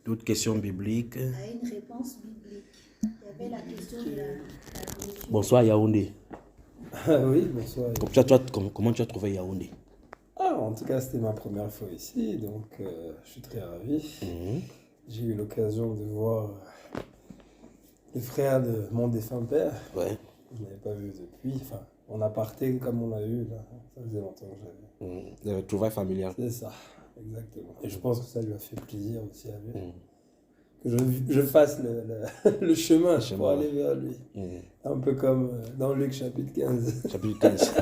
D'autres questions bibliques? À une réponse biblique. Il y avait la question de la nourriture. Bonsoir Yaoundé. Oui, bonsoir. Comment tu as trouvé Yaoundé? En tout cas, c'était ma première fois ici, donc je suis très ravi. J'ai eu l'occasion de voir les frères de mon défunt père. Ouais. Je ne l'avais pas vu depuis. Enfin, on a parté comme on a eu, là. Ça faisait longtemps que je l'avais vu. Le trouvaille familial. C'est ça, exactement. Et je pense que ça lui a fait plaisir aussi à lui. Que je fasse le chemin pour aller vers lui. Un peu comme dans Luc chapitre 15. Chapitre 15.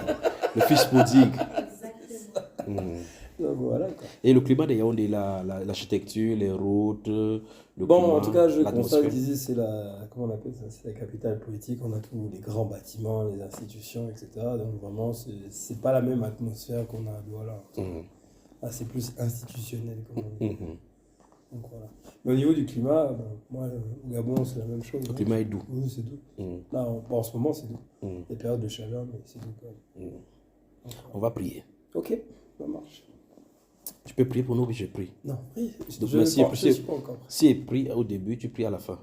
Le fils prodigue. Exactement. Donc voilà quoi. Et le climat de Yaoundé, l'architecture, les routes, le Bon, climat, en tout cas, je l'atmosphère. constate qu'ici, c'est la, comment on appelle ça, c'est la capitale politique. On a tous les grands bâtiments, les institutions, etc. Donc vraiment, c'est pas la même atmosphère qu'on a à Douala. Là, c'est plus institutionnel, comme on dit. Donc voilà. Mais au niveau du climat, moi, au Gabon, c'est la même chose. Le climat est doux. Oui, c'est doux. Là, en ce moment, c'est doux. Il y a des périodes de chaleur, mais c'est doux quand même. Donc, On va prier. ok, ça marche. Tu peux prier pour nous, puis je prie. Non, oui, Donc, je ne suis pas encore prêt. Si tu pries au début, tu pries à la fin.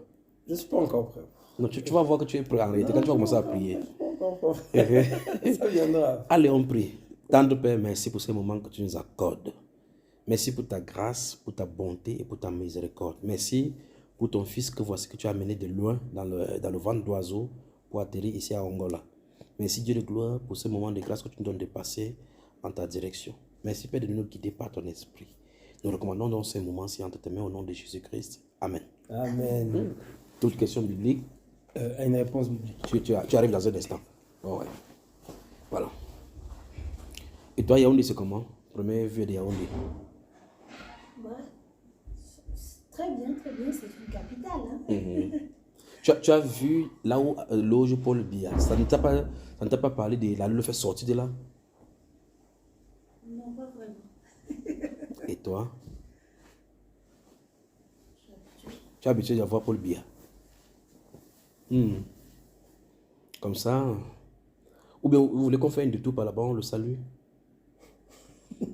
Je ne suis pas encore prêt. Non, tu vas voir que tu es prêt en réalité quand tu vas commencer à prier. Ça viendra. Allez, on prie. Tendre Père, merci pour ce moment que tu nous accordes. Merci pour ta grâce, pour ta bonté et pour ta miséricorde. Merci pour ton fils que voici que tu as amené de loin dans le ventre d'oiseau pour atterrir ici à Angola. Merci Dieu de gloire pour ce moment de grâce que tu nous donnes de passer en ta direction. Merci Père de nous guider par ton esprit. Nous recommandons dans ce moment-ci entre tes mains au nom de Jésus-Christ. Amen. Amen. Toute question biblique? À une réponse biblique. Tu arrives dans un instant. Oh ouais. Voilà. Et toi, Yaoundé, c'est comment? Première vue de Yaoundé. Ouais. Très bien, c'est une capitale. Hein? Tu as vu là où loge Paul Biya. Ça ne t'a pas parlé de la le faire sortir de là? Non, pas vraiment. Et toi? Tu es habitué à voir Paul Biya. Comme ça. Ou bien vous voulez qu'on fasse une détour par là-bas, on le salue? Je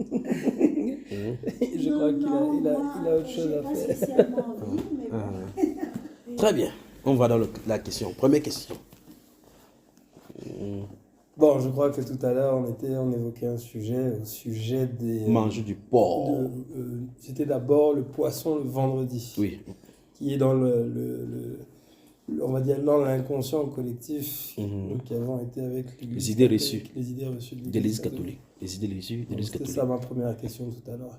crois qu'il a autre chose à pas faire. spécialement envie, mais bon. Très bien. On va dans la question. Première question. Bon, je crois que tout à l'heure, on évoquait un sujet, au sujet des... Manger du porc. C'était d'abord le poisson le vendredi. Oui. Qui est dans on va dire dans l'inconscient collectif. Donc, qui avons été avec Les idées reçues. Les idées reçues De l'Église catholique. Les idées reçues de l'Église C'était catholique. ça ma première question tout à l'heure.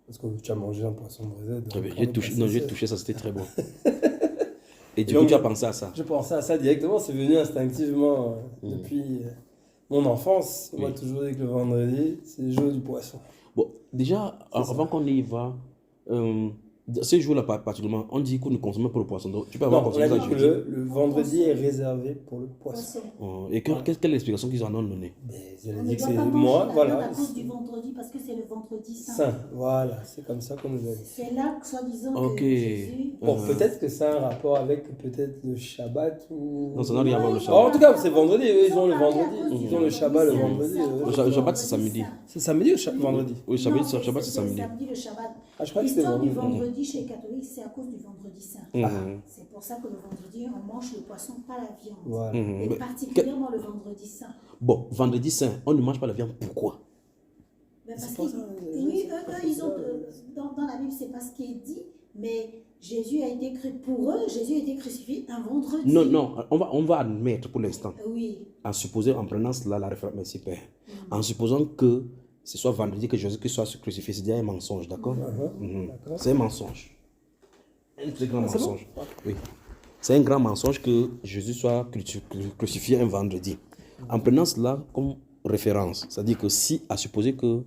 Parce que tu as mangé un poisson braisé. Très bien. J'ai touché ça, c'était très bon. Et du coup, tu as pensé à ça? Je pensais à ça directement, c'est venu instinctivement depuis mon enfance. On m'a toujours dit que le vendredi, c'est le jour du poisson. Bon, déjà, avant qu'on y va, ces jours-là, particulièrement, on dit qu'on ne consomme pas le poisson. Donc, tu peux avoir consommé ça jeudi. Le vendredi est réservé pour le poisson. Et quelle est l'explication qu'ils en ont donnée? On ne doit pas manger la viande à cause du vendredi parce que c'est le vendredi saint. Voilà, c'est comme ça qu'on nous a dit. C'est là que soi-disant Ok. que Jésus... Bon, peut-être que ça a un rapport avec peut-être le Shabbat ou... Non, ça n'a rien à voir avec le Oh, en Shabbat. tout cas, c'est vendredi, eux, ils ont le vendredi. Ils ont le Shabbat le vendredi. Le Shabbat, c'est samedi. C'est samedi ou vendredi? Oui, Shabbat, c'est samedi. samedi, le Shabbat. Ah, je crois que c'était L'histoire du vendredi. vendredi chez les catholiques, c'est à cause du vendredi saint. C'est pour ça que le vendredi, on mange le poisson, pas la viande. Voilà. Et particulièrement le vendredi saint. Bon, vendredi saint, on ne mange pas la viande. Pourquoi? Ben parce oui, eux, ils ont, dans la Bible, c'est pas ce qui est dit, mais Jésus a été pour eux, Jésus a été crucifié un vendredi. Non, on va admettre pour l'instant. Oui. En supposant, en prenant cela, la référence, merci Père. En supposant que ce soit vendredi que Jésus-Christ soit crucifié, c'est déjà un mensonge, d'accord? C'est un mensonge. Un très grand mensonge. Oui. C'est un grand mensonge que Jésus soit crucifié un vendredi. En prenant cela comme référence, c'est-à-dire que si, à supposer que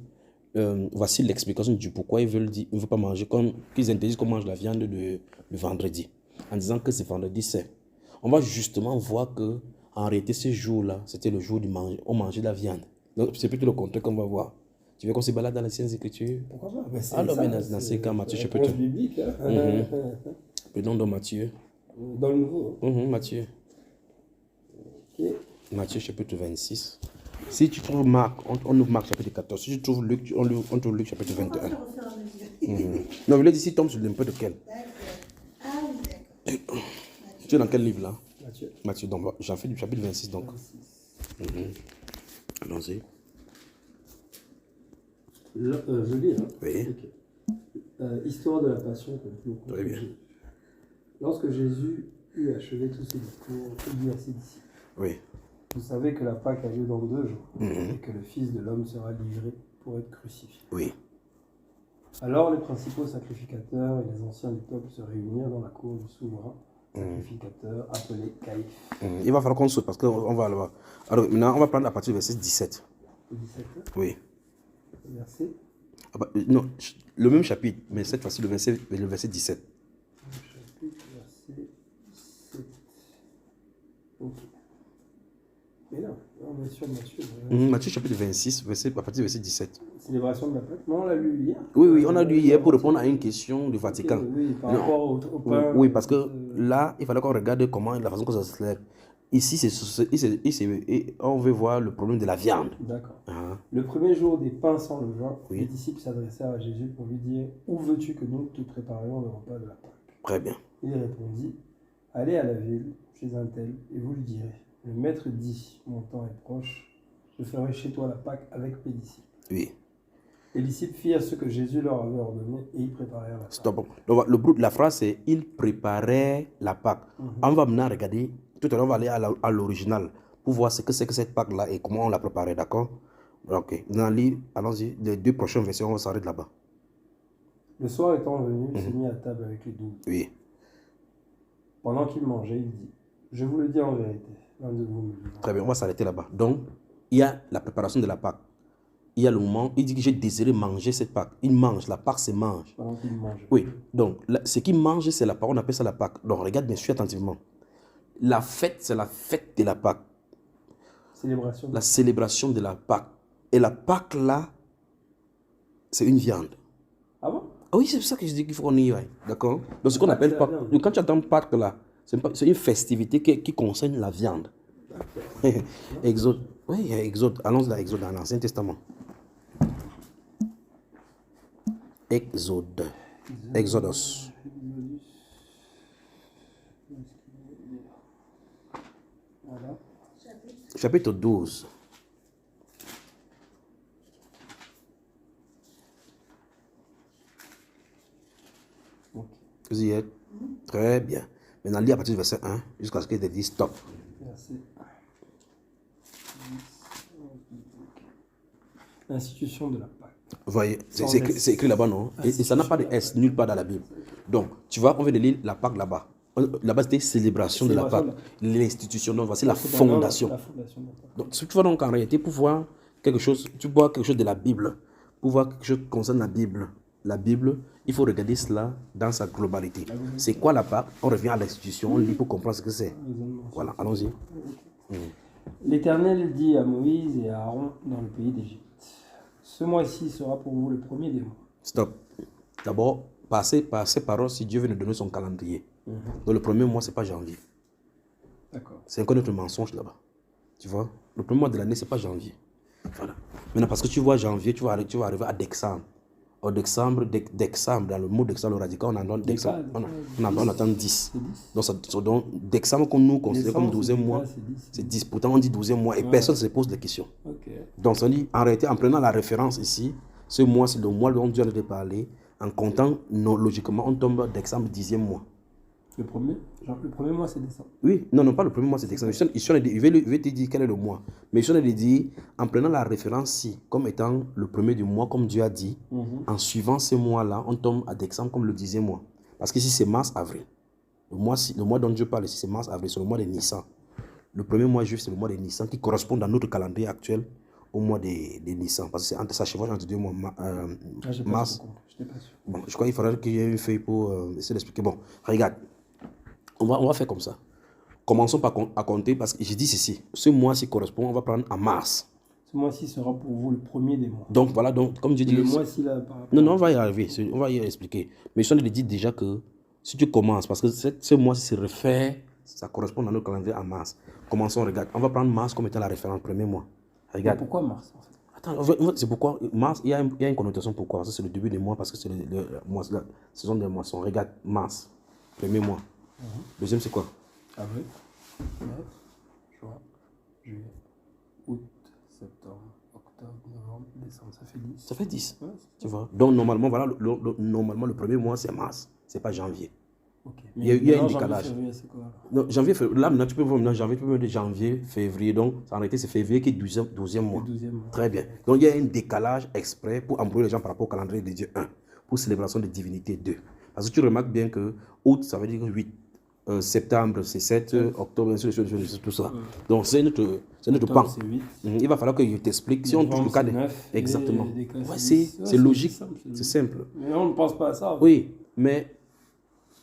voici l'explication du pourquoi ils veulent pas manger, qu'ils interdisent qu'on mange la viande le vendredi, en disant que c'est vendredi saint. On va justement voir que en réalité, ce jour-là, c'était le jour du manger, on mangeait de la viande. Donc, c'est plutôt le contraire qu'on va voir. Tu veux qu'on se balade dans les Saintes Écritures? Pourquoi pas? Alors, mais dans ces cas, Matthieu, chapitre. Biblique, hein? Prenons donc Matthieu. Dans le nouveau. Matthieu. Ok. Matthieu, chapitre 26. Si tu trouves Marc, on ouvre Marc, chapitre 14. Si tu trouves Luc, on trouve Luc, chapitre 21. Non, il a dit si tombe sur n'importe lequel. D'accord. Ah oui, d'accord. Tu es dans quel livre là? Matthieu. Matthieu, donc j'en fais du chapitre 26 donc. 26. Allons-y. Je lis, hein? Oui. Ok. Histoire de la passion conclue. Très bien. Lorsque Jésus eut achevé tous ses discours, il dit à ses disciples, Oui. vous savez que la Pâque a lieu dans 2 jours, Mhm. et que le Fils de l'homme sera livré pour être crucifié. Oui. Alors les principaux sacrificateurs et les anciens du peuple se réunirent dans la cour du souverain sacrificateur appelé Caïphe. Il va falloir qu'on saute parce qu'on va là-bas. Alors maintenant, on va prendre à partir du verset 17. Le 17 Oui. verset. Ah bah, non, le même chapitre, mais cette fois-ci le verset 17. Chapitre, verset 7. Ok. Mais là, on est sur Matthieu. Matthieu chapitre 26, à partir du verset 17. Célébration de la Pâque. Non, on l'a lu hier. Oui, on a lu hier pour répondre à une question du Vatican. Ok, oui, par Non. rapport au pain. Oui, parce que là, il fallait qu'on regarde comment, la façon que ça se lève. Ici, on veut voir le problème de la viande. D'accord. Hein? Le premier jour des pains sans levain, Oui. les disciples s'adressèrent à Jésus pour lui dire « Où veux-tu que nous te préparions le repas de la Pâque ?» Très bien. Il répondit « Allez à la ville, chez un tel, et vous lui direz « Le maître dit, mon temps est proche, je ferai chez toi la Pâque avec mes disciples. » Oui. Les disciples firent ce que Jésus leur avait ordonné et ils préparèrent la Pâque. Stop. Donc, le bout de la phrase, c'est « Il préparait la Pâque ». On va maintenant regarder, tout à l'heure, on va aller à l'original pour voir ce que c'est que cette Pâque-là et comment on l'a préparée, d'accord? Ok. Dans le livre, allons-y, les 2 prochaines versions, on va s'arrêter là-bas. Le soir étant venu, il s'est mis à table avec les 12. Oui. Pendant qu'il mangeait, il dit « Je vous le dis en vérité, l'un de vous me livrera. Très bien, on va s'arrêter là-bas. Donc, il y a la préparation de la Pâque. Il y a le moment, il dit que j'ai désiré manger cette Pâque. Il mange, la Pâque se mange. Pendant qu'il mangeait. Oui, donc ce qu'il mange, c'est la Pâque, on appelle ça la Pâque. Donc, regarde bien sûr attentivement. La fête, c'est la fête de la Pâque. Célébration. La célébration de la Pâque. Et la Pâque, là, c'est une viande. Ah bon? Ah oui, c'est pour ça que je dis qu'il faut qu'on y aille. D'accord? Donc, ce qu'on appelle c'est la Pâque. viande. Donc, quand tu entends Pâque, là, c'est une festivité qui concerne la viande. Exode. Oui, il y a Exode. Allons dans Exode, dans l'Ancien Testament. Exode. Exodus. Voilà. Chapitre 12. Ok. Vous y êtes? Très bien. Maintenant, lis à partir du verset 1 jusqu'à ce qu'il te dise stop. Verset 1. L'institution de la Pâque. Vous voyez, Sans c'est écrit là-bas, non? Et ça n'a pas de S nulle part dans la Bible. Donc, tu vois, on vient de lire la Pâque là-bas. Là-bas, c'était célébration de la Pâque. L'institution, donc voici la fondation. La fondation de la Pâque. Donc, tu vois donc en réalité, pour voir quelque chose, tu vois quelque chose de la Bible, pour voir quelque chose qui concerne la Bible, il faut regarder cela dans sa globalité. C'est quoi la Pâque? On revient à l'institution, on lit pour comprendre ce que c'est. Voilà, allons-y. L'Éternel dit à Moïse et à Aaron dans le pays d'Égypte. Ce mois-ci sera pour vous le premier des mois. Stop. D'abord, par ces paroles, si Dieu veut nous donner son calendrier. Donc le premier mois, ce n'est pas janvier. D'accord. C'est encore notre mensonge là-bas. Tu vois? Le premier mois de l'année, ce n'est pas janvier. Voilà. Maintenant, parce que tu vois janvier, tu vas arriver à décembre. Au décembre, dans le mot décembre, le radical, on en décembre, on attend 10. Donc, décembre, qu'on nous considère comme 12e mois, c'est 10. Pourtant, on dit 12e mois et personne ne se pose des questions. Okay. Donc, on dit, en réalité, en prenant la référence ici, ce mois, c'est le mois dont Dieu a parlé. En comptant, logiquement, on tombe décembre, 10e mois. Le premier mois, c'est décembre. Oui, non, pas le premier mois, c'est décembre. Il veut te dire quel est le mois. Mais je vais dire, en prenant la référence-ci, comme étant le premier du mois, comme Dieu a dit, en suivant ces mois-là, on tombe à décembre comme le 10e mois. Parce qu'ici, c'est mars-avril. Le mois dont Dieu parle ici, c'est mars-avril, c'est le mois de Nissan. Le premier mois juif, c'est le mois de Nissan qui correspond dans notre calendrier actuel au mois de Nissan. Parce que ça chevauche entre 2 mois, mars. Bon, je crois qu'il faudrait qu'il y ait une feuille pour essayer d'expliquer. Bon, regarde. On va faire comme ça. Commençons à compter parce que j'ai dit ceci. Ce mois-ci correspond, on va prendre en mars. Ce mois-ci sera pour vous le premier des mois. Donc voilà, donc comme Dieu dit. Le mois-ci là, par rapport. Non, on va y arriver, on va y expliquer. Mais je te dis déjà que si tu commences, parce que ce mois-ci se réfère, ça correspond dans notre calendrier en mars. Commençons, regarde. On va prendre mars comme étant la référence, premier mois. Regarde. Mais pourquoi mars en fait? Attends, en fait, c'est pourquoi mars, il y a une connotation pourquoi. Parce que c'est le début du mois, parce que c'est le mois, la saison des moissons. Regarde, mars, premier mois. Deuxième, c'est quoi? Avril, mai, juin, juillet, août, septembre, octobre, novembre, décembre. Ça fait 10. Ça fait 10. Ouais, Tu vois? Donc, normalement, voilà, normalement, le premier mois, c'est mars. C'est pas janvier. ok. Il y a un maintenant, décalage. Janvier, février, c'est quoi? Non, janvier, février. Là, maintenant, tu peux voir maintenant janvier, tu peux mettre janvier, février. Donc, en réalité, c'est février qui est 12e mois. Le 12e mois. Très bien. Donc, il y a un décalage exprès pour embrouiller les gens par rapport au calendrier de Dieu 1. Pour célébration de divinité 2. Parce que tu remarques bien que août, ça veut dire 8. Septembre, c'est 7. Octobre, ainsi de suite, tout ça. Donc, c'est notre pan. Octobre, c'est 8. Il va falloir que je t'explique. Si on touche le cas de... 9, Exactement. et décalage, Ouais, c'est 10. c'est logique. Simple, C'est simple. Mais on ne pense pas à ça. Oui, mais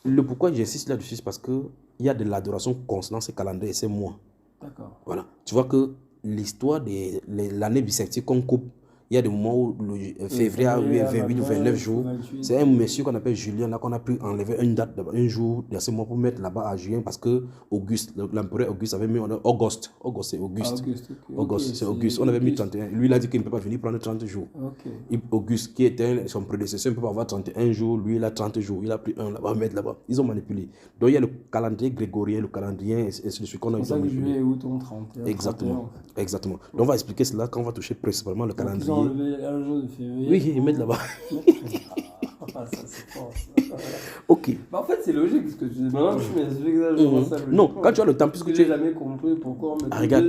le pourquoi j'insiste là-dessus, c'est parce qu'il y a de l'adoration constante, ces calendriers et ces mois. D'accord. Voilà. Tu vois que l'histoire de l'année bissextile qu'on coupe, il y a des moments où le février a 28 ou 29 jours. 28. C'est un monsieur qu'on appelle Julien, là, qu'on a pu enlever une date, un jour de ce mois pour mettre là-bas à juin parce que Auguste, l'empereur Auguste avait mis Auguste. Auguste, c'est Auguste. Auguste, ok. Auguste, Ok, c'est Auguste. On avait mis Auguste. 31. Lui, il a dit qu'il ne peut pas venir prendre 30 jours. Ok. Auguste, qui était son prédécesseur, ne peut pas avoir 31 jours. Lui, il a 30 jours. Il a pris un là-bas, mettre là-bas. Ils ont manipulé. Donc, il y a le calendrier grégorien, le calendrier, et c'est celui qu'on a C'est ça que manipulé. juillet et août ont 31. Exactement. 31. Exactement. Donc, on va expliquer cela quand on va toucher principalement le Donc, ils ont calendrier. enlevé un jour de février. Oui, ils mettent là-bas. Ah, ça, c'est fort. Ok. Bah, en fait, c'est logique ce que tu dis. Maintenant, tu m'expliques ça, je vois ça logiquement. Non, quand tu as le temps, Parce puisque que tu j'ai es. jamais compris pourquoi on mettait Regarde.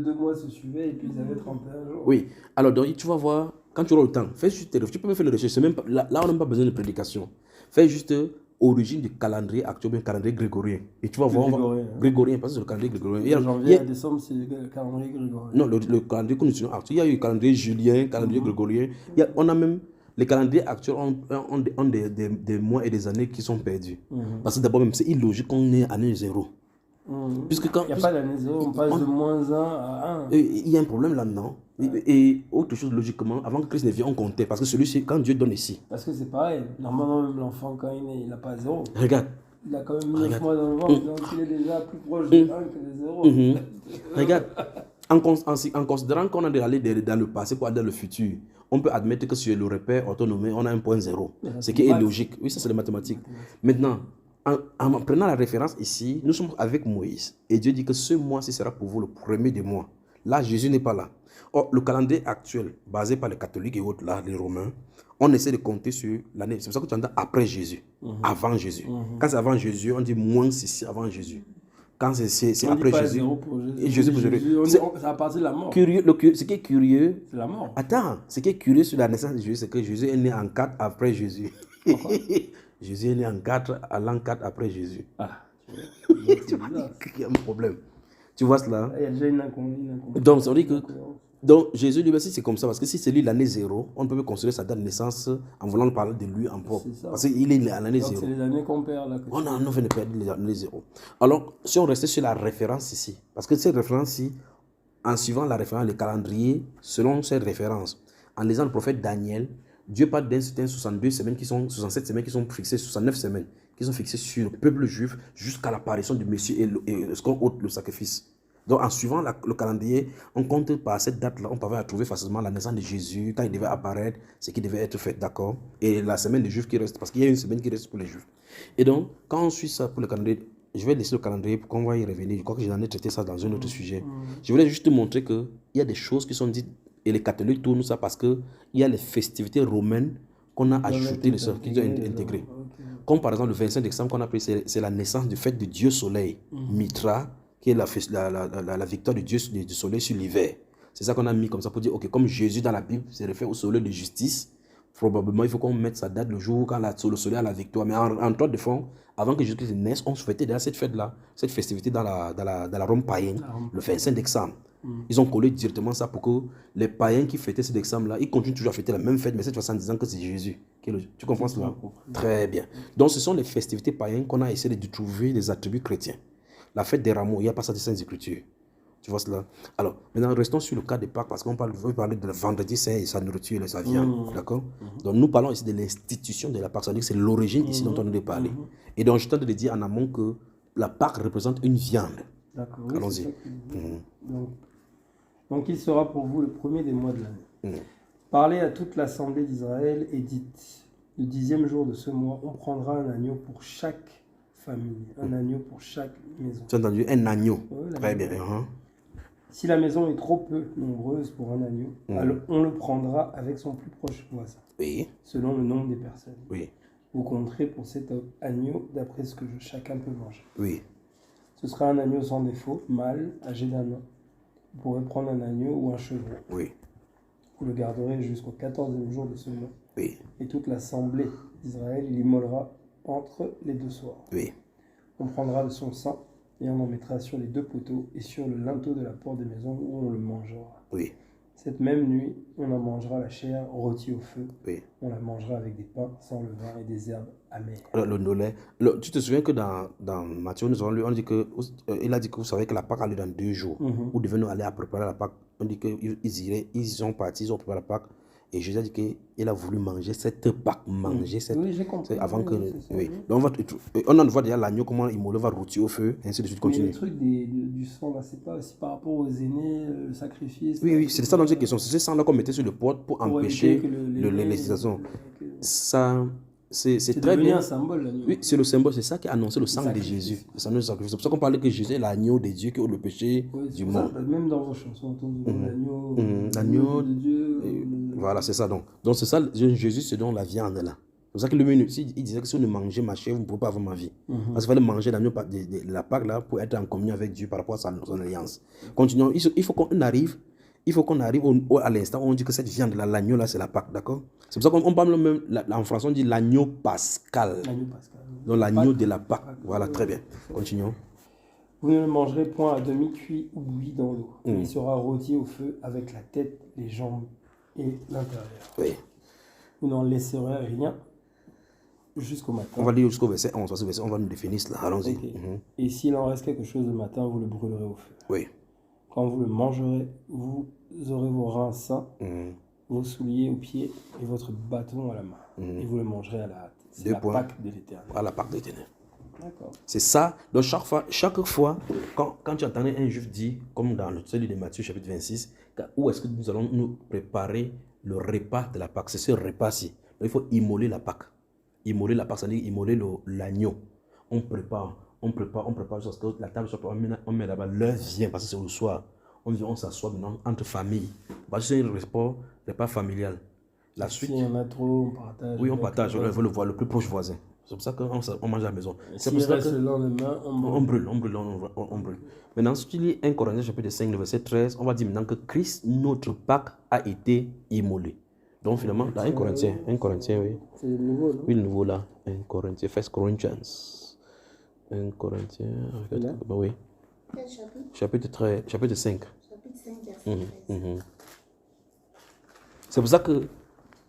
deux mois se suivaient et puis ils avaient 31 jours. Oui. Alors, donc, tu vas voir, quand tu auras le temps, fais juste tes recherches. Tu peux même faire les recherches. C'est même pas, là, on n'a même pas besoin de prédication. Fais juste origine du calendrier actuel, bien calendrier grégorien. Et tu vas voir. Grégorien, hein. Grégorien, parce que c'est le calendrier grégorien. De janvier à décembre, c'est le calendrier grégorien. Non, le calendrier que nous utilisons actuel. Il y a eu le calendrier julien, calendrier grégorien. On a même. Les calendriers actuels ont des mois et des années qui sont perdus. Parce que d'abord, même, c'est illogique qu'on ait année 0. Puisque quand. Il n'y a pas d'année 0, on passe de moins 1 à 1. Il y a un problème là-dedans. Et autre chose, logiquement, avant que Christ ne vienne, on comptait. Parce que celui-ci, quand Dieu donne ici. Parce que c'est pareil. Normalement, même l'enfant, quand il naît, il n'a pas 0. Regarde. Il a quand même 9 mois dans le ventre, donc il est déjà plus proche de 1 que de 0. Regarde. En considérant qu'on a allé dans le passé pour aller dans le futur, on peut admettre que sur le repère autonomé, on a un point 0. Ce qui est logique. Oui, ça c'est les mathématiques. Maintenant, en prenant la référence ici, nous sommes avec Moïse. Et Dieu dit que ce mois-ci sera pour vous le premier des mois. Là, Jésus n'est pas là. Or, le calendrier actuel, basé par les catholiques et autres, là, les Romains, on essaie de compter sur l'année. C'est pour ça que tu entends après Jésus, avant Jésus. Quand c'est avant Jésus, on dit moins 6 avant Jésus. Quand c'est On après dit pas Jésus. 0 pour Jésus. Et Jésus pour Jésus. C'est à partir de la mort. Curieux, ce qui est curieux. C'est la mort. Attends, ce qui est curieux sur la naissance de Jésus, c'est que Jésus est né en 4 après Jésus. Jésus est né en 4, à l'an 4 après Jésus. Ah, Tu vois qu'il y a un problème. Tu vois cela? il y a déjà une inconvénient. Donc, ça veut dire que. Donc, Jésus, lui, si c'est comme ça, parce que si c'est lui l'année 0, on ne peut pas considérer sa date de naissance en voulant parler de lui en propre. Parce qu'il est à l'année 0. C'est les années qu'on perd là. On a fait de perdre l'année 0. Alors, si on restait sur la référence ici, parce que cette référence-ci, en suivant la référence, le calendrier, selon cette référence, en lisant le prophète Daniel, Dieu parle d'un certain 62 semaines qui sont 67 semaines qui sont fixées, 69 semaines qui sont fixées sur le peuple juif jusqu'à l'apparition du Messie et ce qu'on ôte le sacrifice. Donc, en suivant le calendrier, on compte par cette date-là, on pouvait trouver facilement la naissance de Jésus, quand il devait apparaître, ce qui devait être fait, d'accord? Et la semaine des Juifs qui reste, parce qu'il y a une semaine qui reste pour les Juifs. Et donc, quand on suit ça pour le calendrier, je vais laisser le calendrier pour qu'on va y revenir. Je crois que j'en ai traité ça dans un autre sujet. Je voulais juste te montrer qu'il y a des choses qui sont dites, et les catholiques tournent ça parce qu'il y a les festivités romaines qu'on a ajoutées, qui ont intégrées. Comme par exemple le 25 décembre qu'on a pris, c'est la naissance du fête de Dieu Soleil, Mitra, qui est la victoire de Dieu du soleil sur l'hiver. C'est ça qu'on a mis comme ça pour dire, ok, comme Jésus dans la Bible se réfère au soleil de justice, probablement il faut qu'on mette sa date le jour quand le soleil a la victoire. Mais en toile de fond, avant que Jésus-Christ naisse, on fêtait déjà cette fête-là, cette festivité dans la Rome païenne, le 25 décembre. Ils ont collé directement ça pour que les païens qui fêtaient ce décembre-là, ils continuent toujours à fêter la même fête, mais cette fois en disant que c'est Jésus. Tu comprends cela? Très bien. Donc ce sont les festivités païennes qu'on a essayé de trouver des attributs chrétiens. La fête des rameaux, il n'y a pas ça de Saintes Écritures. Tu vois cela? Alors, maintenant, restons sur le cas de Pâques parce qu'on veut parler de vendredi saint et sa nourriture et sa viande. D'accord? Donc, nous parlons ici de l'institution de la Pâque. C'est-à-dire que c'est l'origine ici dont on a parler. Et donc, je tente de dire en amont que la Pâque représente une viande. D'accord. Allons-y. Donc, il sera pour vous le premier des mois de l'année. Parlez à toute l'assemblée d'Israël et dites, le 10e jour de ce mois, on prendra un agneau pour chaque famille, un agneau pour chaque maison. Tu as entendu? Un agneau. Ouais, Très bien. Si la maison est trop peu nombreuse pour un agneau, alors on le prendra avec son plus proche voisin, Oui. selon le nombre des personnes. Oui. Vous compterez pour cet agneau d'après ce que chacun peut manger. Oui. Ce sera un agneau sans défaut, mâle, âgé d'1 an. Vous pourrez prendre un agneau ou un chevreau. Oui. Vous le garderez jusqu'au 14e jour de ce mois. Oui. Et toute l'assemblée d'Israël l'immolera entre les 2 soirs. Oui. On prendra de son sang et on en mettra sur les 2 poteaux et sur le linteau de la porte des maisons où on le mangera. Oui. Cette même nuit, on en mangera la chair rôtie au feu. Oui. On la mangera avec des pains sans levain et des herbes amères. Alors, le lait. Tu te souviens que dans Matthieu, nous avons lu, on dit que, il a dit que vous savez que la Pâque allait dans 2 jours. Vous devez nous aller à préparer la Pâque. On dit qu'ils sont partis, ils ont préparé la Pâque. Et Jésus a dit qu'il a voulu manger cette Pâque, Oui, j'ai compris. avant que. Oui. Donc on en voit déjà l'agneau, comment il va rôtir au feu, ainsi de suite, Mais continue. le truc du sang, là, c'est pas aussi par rapport aux aînés, le sacrifice. Oui, c'est ça dans cette question. C'est ce sang-là qu'on mettait sur le pot pour empêcher l'hésitation. Ça, c'est très devenu bien. un symbole, l'agneau. Oui, c'est le symbole, c'est ça qui a annoncé le sang de Jésus. Le sang de sacrifice. C'est pour ça qu'on parlait que Jésus est l'agneau de Dieu qui ôte le péché du monde. Même dans vos chansons, l'agneau L'agneau de Dieu. Voilà, c'est ça. Donc c'est ça, Jésus se donne la viande là. C'est pour ça que il disait que si vous ne mangez ma chair, vous ne pouvez pas avoir ma vie. Parce qu'il fallait manger l'agneau de la Pâque là pour être en communion avec Dieu par rapport à son alliance. Continuons. Il faut qu'on arrive. À l'instant où on dit que cette viande là, l'agneau là, c'est la Pâque, d'accord? C'est pour ça qu'on parle même, en français on dit l'agneau pascal. L'agneau pascal. Donc l'agneau de la Pâque. Voilà, très bien. Continuons. Vous ne le mangerez point à demi cuit ou bouilli dans l'eau. Il sera rôti au feu avec la tête, les jambes et l'intérieur. Oui. Vous n'en laisserez rien jusqu'au matin. On va lire jusqu'au verset 11, parce que verset 11, on va nous définir cela. Allons-y. Okay. Et s'il en reste quelque chose le matin, vous le brûlerez au feu. Oui. Quand vous le mangerez, vous aurez vos reins sains, vos souliers aux pieds et votre bâton à la main. Et vous le mangerez à la hâte. C'est la Pâque de l'Éternel. À la Pâque de l'Éternel. D'accord. C'est ça. Donc chaque fois quand tu entendais un juif dire, comme dans celui de Matthieu chapitre 26, où est-ce que nous allons nous préparer le repas de la Pâque? C'est ce repas-ci. Donc il faut immoler la Pâque. Immoler la Pâque, c'est-à-dire immoler l'agneau. On prépare jusqu'à ce que la table soit prête. On met là-bas, l'heure vient, parce que c'est le soir. On s'assoit maintenant entre familles. Parce que c'est un repas familial. La suite. Si il y en a trop, on partage. Oui, on partage. On veut le voir, le plus proche voisin. C'est pour ça qu'on mange à la maison. C'est pour ça que le lendemain, on brûle. Maintenant, si tu lis 1 Corinthiens chapitre 5, verset 13, on va dire maintenant que Christ, notre Pâque, a été immolé. Donc finalement, dans 1 Corinthiens, oui. C'est le nouveau, non? Oui, le nouveau là. 1 Corinthiens, 1 Corinthians. 1 Corinthiens, oui. Quel chapitre? Chapitre 5. Chapitre 5, verset 13. C'est pour ça que,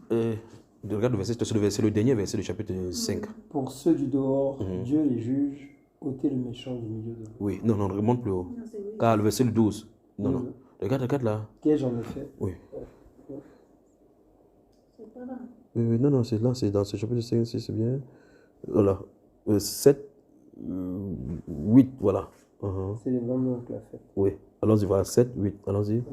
regarde le verset, c'est le dernier verset du chapitre 5. Pour ceux du dehors, Dieu les juge, ôtez le méchant du milieu de vous. Oui, non, remonte plus haut. Non, c'est oui. Car le verset 12. Non. Regarde là. Qu'ai-je en effet? Oui. C'est pas là. Non, c'est là, c'est dans ce chapitre 5, c'est bien. Voilà. 7, 8, voilà. C'est les vraiment que l'a fait. Oui. Allons-y, voilà, 7, 8, allons-y. Okay.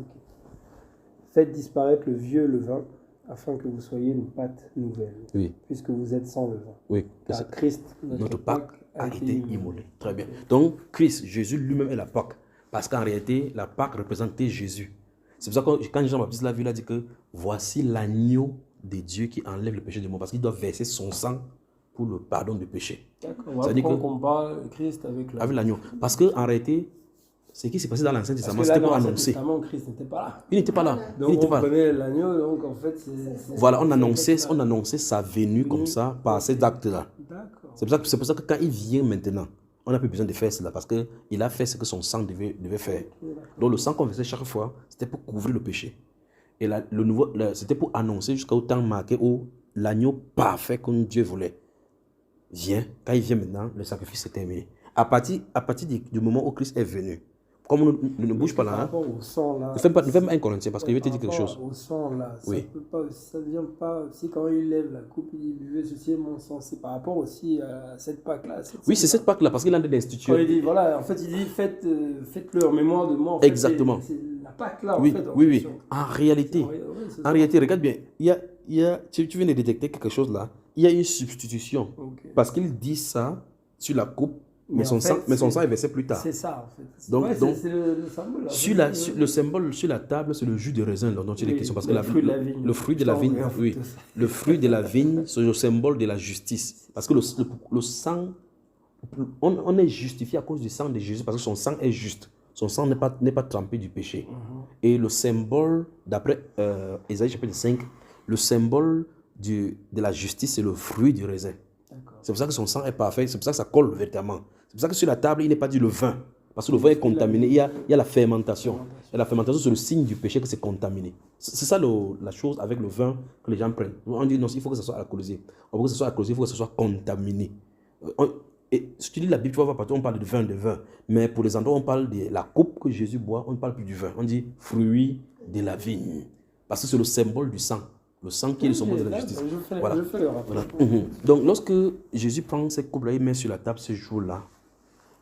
Faites disparaître le vieux levain, afin que vous soyez une pâte nouvelle. Oui. Puisque vous êtes sans levain. Oui. Car Christ, notre Pâque, a été immolé. Très bien. Donc, Christ, Jésus lui-même est la Pâque. Parce qu'en réalité, la Pâque représentait Jésus. C'est pour ça que quand Jean-Baptiste l'a vu, il a dit que voici l'agneau de Dieu qui enlève le péché du monde. Parce qu'il doit verser son sang pour le pardon du péché. D'accord. On compare Christ avec l'agneau. Parce qu'en réalité, ce qui s'est passé dans l'Ancien Testament, c'était pour annoncer. Christ n'était pas là. Il n'était pas là. Donc on prenait l'agneau, donc en fait voilà, on annonçait sa venue comme ça, par ces actes-là. D'accord. C'est pour ça que quand il vient maintenant, on n'a plus besoin de faire cela, parce qu'il a fait ce que son sang devait faire. Donc le sang qu'on faisait chaque fois, c'était pour couvrir le péché. Et c'était pour annoncer jusqu'au temps marqué où l'agneau parfait comme Dieu voulait vient. Quand il vient maintenant, le sacrifice est terminé. À partir du moment où Christ est venu, comme on ne bouge pas là, par rapport au sang là, ne fais pas un Corinthien parce que je vais te dire quelque chose. Au sang là, ça vient pas aussi quand il lève la coupe, il dit buvez ceci est mon sang, c'est par rapport aussi à cette Pâque là. Oui, c'est cette Pâque là parce qu'il a des institutions. Il dit voilà, en fait il dit faites-le en mémoire de moi. En exactement. Fait, la Pâque là, Oui, en fait. oui. En réalité, Oui, c'est en ça. réalité, regarde bien. Tu viens de détecter quelque chose là. Il y a une substitution. Ok. Parce qu'il dit ça sur la coupe, mais, Mais son en fait, sang est versé plus tard. C'est ça, en fait. Donc- Ouais, donc, c'est le symbole. Là. Le symbole sur la table, c'est le jus de raisin dont il est question. Parce que le fruit de la vigne. le fruit de la Je vigne, t'en oui. prie, Le fruit de la vigne, c'est le symbole de la justice. Parce que le sang, on est justifié à cause du sang de Jésus, parce que son sang est juste. Son sang n'est pas trempé du péché. Et le symbole, d'après Ésaïe chapitre 5, le symbole de la justice, c'est le fruit du raisin. D'accord. C'est pour ça que son sang est parfait, c'est pour ça que ça colle véritablement. C'est pour ça que sur la table, il n'est pas dit le vin. Parce que le vin est contaminé, il y a la fermentation. Et la fermentation, c'est le signe du péché que c'est contaminé. C'est ça la chose avec le vin que les gens prennent. On dit non, il faut que ça soit alcoolisé. Pour que ça soit alcoolisé, il faut que ça soit contaminé. Et si tu lis la Bible, tu vas voir partout, on parle de vin. Mais pour les endroits où on parle de la coupe que Jésus boit, on ne parle plus du vin. On dit fruit de la vigne. Parce que c'est le symbole du sang. Le sang qui est le symbole de la justice. Voilà. Je fais le rappel. Voilà. Donc, lorsque Jésus prend cette coupe-là, il met sur la table ce jour-là,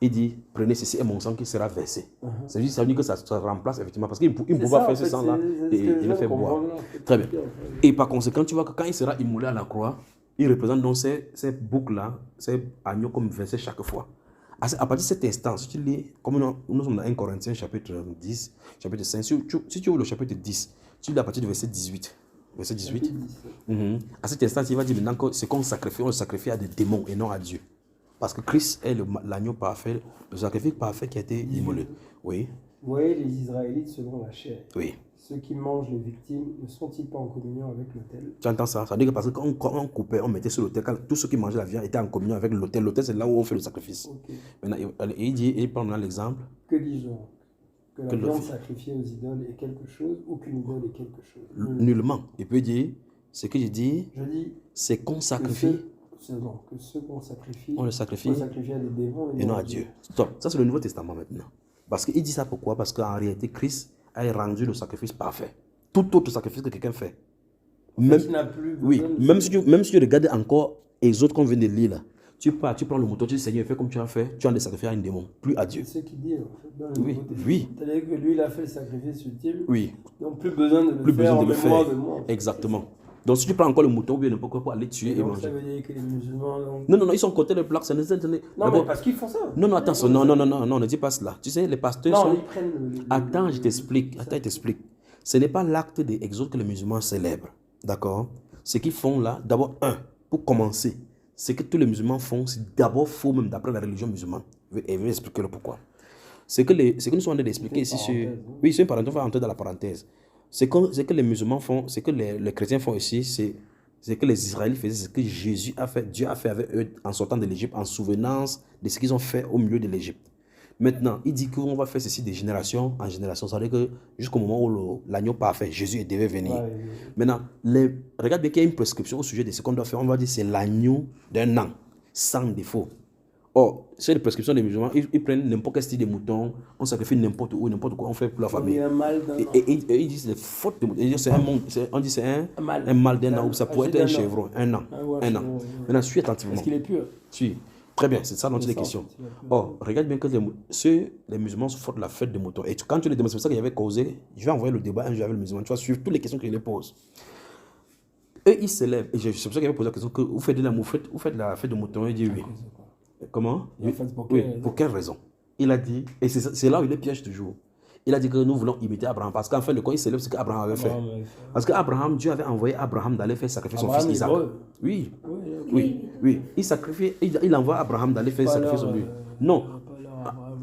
il dit, prenez ceci et mon sang qui sera versé. Ça veut dire que ça remplace effectivement, parce qu'il ne peut pas faire ce sang-là et il le fait boire. Très bien. Et par conséquent, tu vois que quand il sera immolé à la croix, il représente donc ces boucles-là, ces agneaux comme versés chaque fois. À partir de cet instant, si tu lis, comme nous sommes dans 1 Corinthiens chapitre 10, chapitre 5, si tu ouvres le chapitre 10, tu lis à partir du verset 18. Verset 18. À cet instant, il va dire maintenant que ce qu'on sacrifie, on le sacrifie à des démons et non à Dieu. Parce que Christ est l'agneau parfait, le sacrifice parfait qui a été immolé. Oui. Vous voyez les Israélites selon la chair. Oui. Ceux qui mangent les victimes ne sont-ils pas en communion avec l'autel? Tu entends ça? Ça veut dire que parce que quand on coupait, on mettait sur l'autel, tous ceux qui mangeaient la viande étaient en communion avec l'autel. L'autel, c'est là où on fait le sacrifice. Okay. Maintenant, il prend maintenant l'exemple. Que dis-je donc? Que la viande sacrifiée aux idoles est quelque chose ou qu'une idole est quelque chose? Nullement. Il peut dire, ce que je dis, c'est qu'on sacrifie. Que ceux qu'on sacrifie, on le sacrifie à des démons et non à Dieu. Stop. Ça, c'est le Nouveau Testament maintenant. Parce qu'il dit ça pourquoi? Parce qu'en réalité, Christ a rendu le sacrifice parfait. Tout autre sacrifice que quelqu'un fait. Même, même si tu regardes encore les autres qu'on vient de lire là, tu prends le mouton, tu dis Seigneur, fais comme tu as fait, tu as des sacrifices à un démon, plus à Dieu. C'est ce qu'il dit en fait. Dans le oui. C'est-à-dire que lui, il a fait le sacrifice ultime. Oui. Donc plus besoin de le faire en mémoire de moi. Exactement. Donc si tu prends encore le mouton ou bien n'importe quoi pour aller tuer et manger. Ça veut dire que les musulmans... Non, ils sont côté les plaques. Non, mais parce qu'ils font ça. Non, attention, non, ne dis pas cela. Tu sais, les pasteurs sont... ils prennent Attends, je t'explique. Ce n'est pas l'acte d'exode que les musulmans célèbrent. D'accord? Ce qu'ils font là, d'abord, pour commencer, ce que tous les musulmans font, c'est d'abord faux même d'après la religion musulmane. Et je vais expliquer le pourquoi. Ce que nous sommes en train d'expliquer ici sur... Oui, c'est une parenthèse, on va entrer dans la parenthèse. Ce que les musulmans font, ce que les chrétiens font ici, c'est ce que les Israélites faisaient, c'est ce que Jésus a fait, Dieu a fait avec eux en sortant de l'Égypte, en souvenance de ce qu'ils ont fait au milieu de l'Égypte. Maintenant, il dit qu'on va faire ceci de génération en génération. Ça veut dire que jusqu'au moment où l'agneau parfait, Jésus devait venir. Maintenant, regarde bien qu'il y a une prescription au sujet de ce qu'on doit faire. On va dire que c'est l'agneau d'un an, sans défaut. Or, c'est les prescriptions des musulmans, ils prennent n'importe quel style de mouton, on sacrifie n'importe où, n'importe quoi, on fait pour la famille. Et ils disent les fautes de mouton. On dit c'est un mâle d'un an, ou ça pourrait être un chèvreau, un an. Maintenant, suis attentivement. Est-ce qu'il est pur? Suis. Très bien, c'est ça dont il est question. Or, regarde bien que les musulmans se font la fête des moutons. Et quand tu les demandes, c'est pour ça qu'il y avait causé, je vais envoyer le débat un jour avec le musulman, tu vas suivre toutes les questions qu'il les pose. Eux, ils se lèvent, et c'est pour ça qu'il avait posé la question, que vous faites la fête de mouton, il dit oui. Comment? Oui, pour quelle raison? Il a dit, et c'est là où il est piège toujours. Il a dit que nous voulons imiter Abraham, parce qu'en fin de compte, il s'élève ce qu'Abraham avait fait. Parce qu'Abraham, Dieu avait envoyé Abraham d'aller faire sacrifier son fils Isaac. Oui. Il sacrifie, il envoie Abraham d'aller faire sacrifier son fils. Non.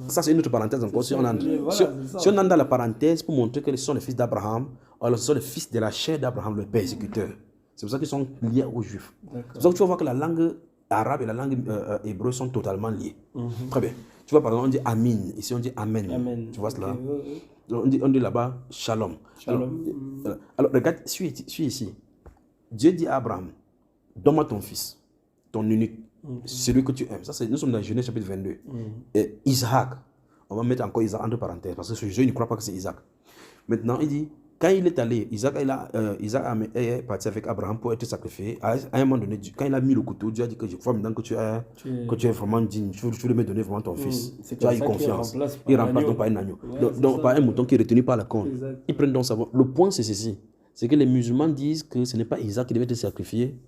Ça, c'est une autre parenthèse encore. Si on entre dans la parenthèse pour montrer que ce sont les fils d'Abraham, alors ce sont les fils de la chair d'Abraham, le persécuteur. C'est pour ça qu'ils sont liés aux Juifs. C'est pour ça que tu vas voir que la langue arabe et la langue hébreu sont totalement liées. Très bien. Tu vois, par exemple, on dit Amin. Ici, on dit Amen. Tu vois cela? On dit là-bas Shalom. Alors, regarde, suis ici. Dieu dit à Abraham, donne-moi ton fils, ton unique, celui que tu aimes. Ça, nous sommes dans Genèse chapitre 22. Et Isaac, on va mettre encore Isaac entre parenthèses, parce que je ne crois pas que c'est Isaac. Maintenant, il dit, quand il est allé, Isaac est parti avec Abraham pour être sacrifié. À un moment donné, quand il a mis le couteau, Dieu a dit que je vois maintenant que tu es vraiment digne, tu veux me donner vraiment ton fils. Tu as eu confiance. Il remplace donc par un agneau. Donc par un mouton qui est retenu par la corne. Ils prennent donc savoir. Le point, c'est ceci. C'est que les musulmans disent que ce n'est pas Isaac qui devait être sacrifié,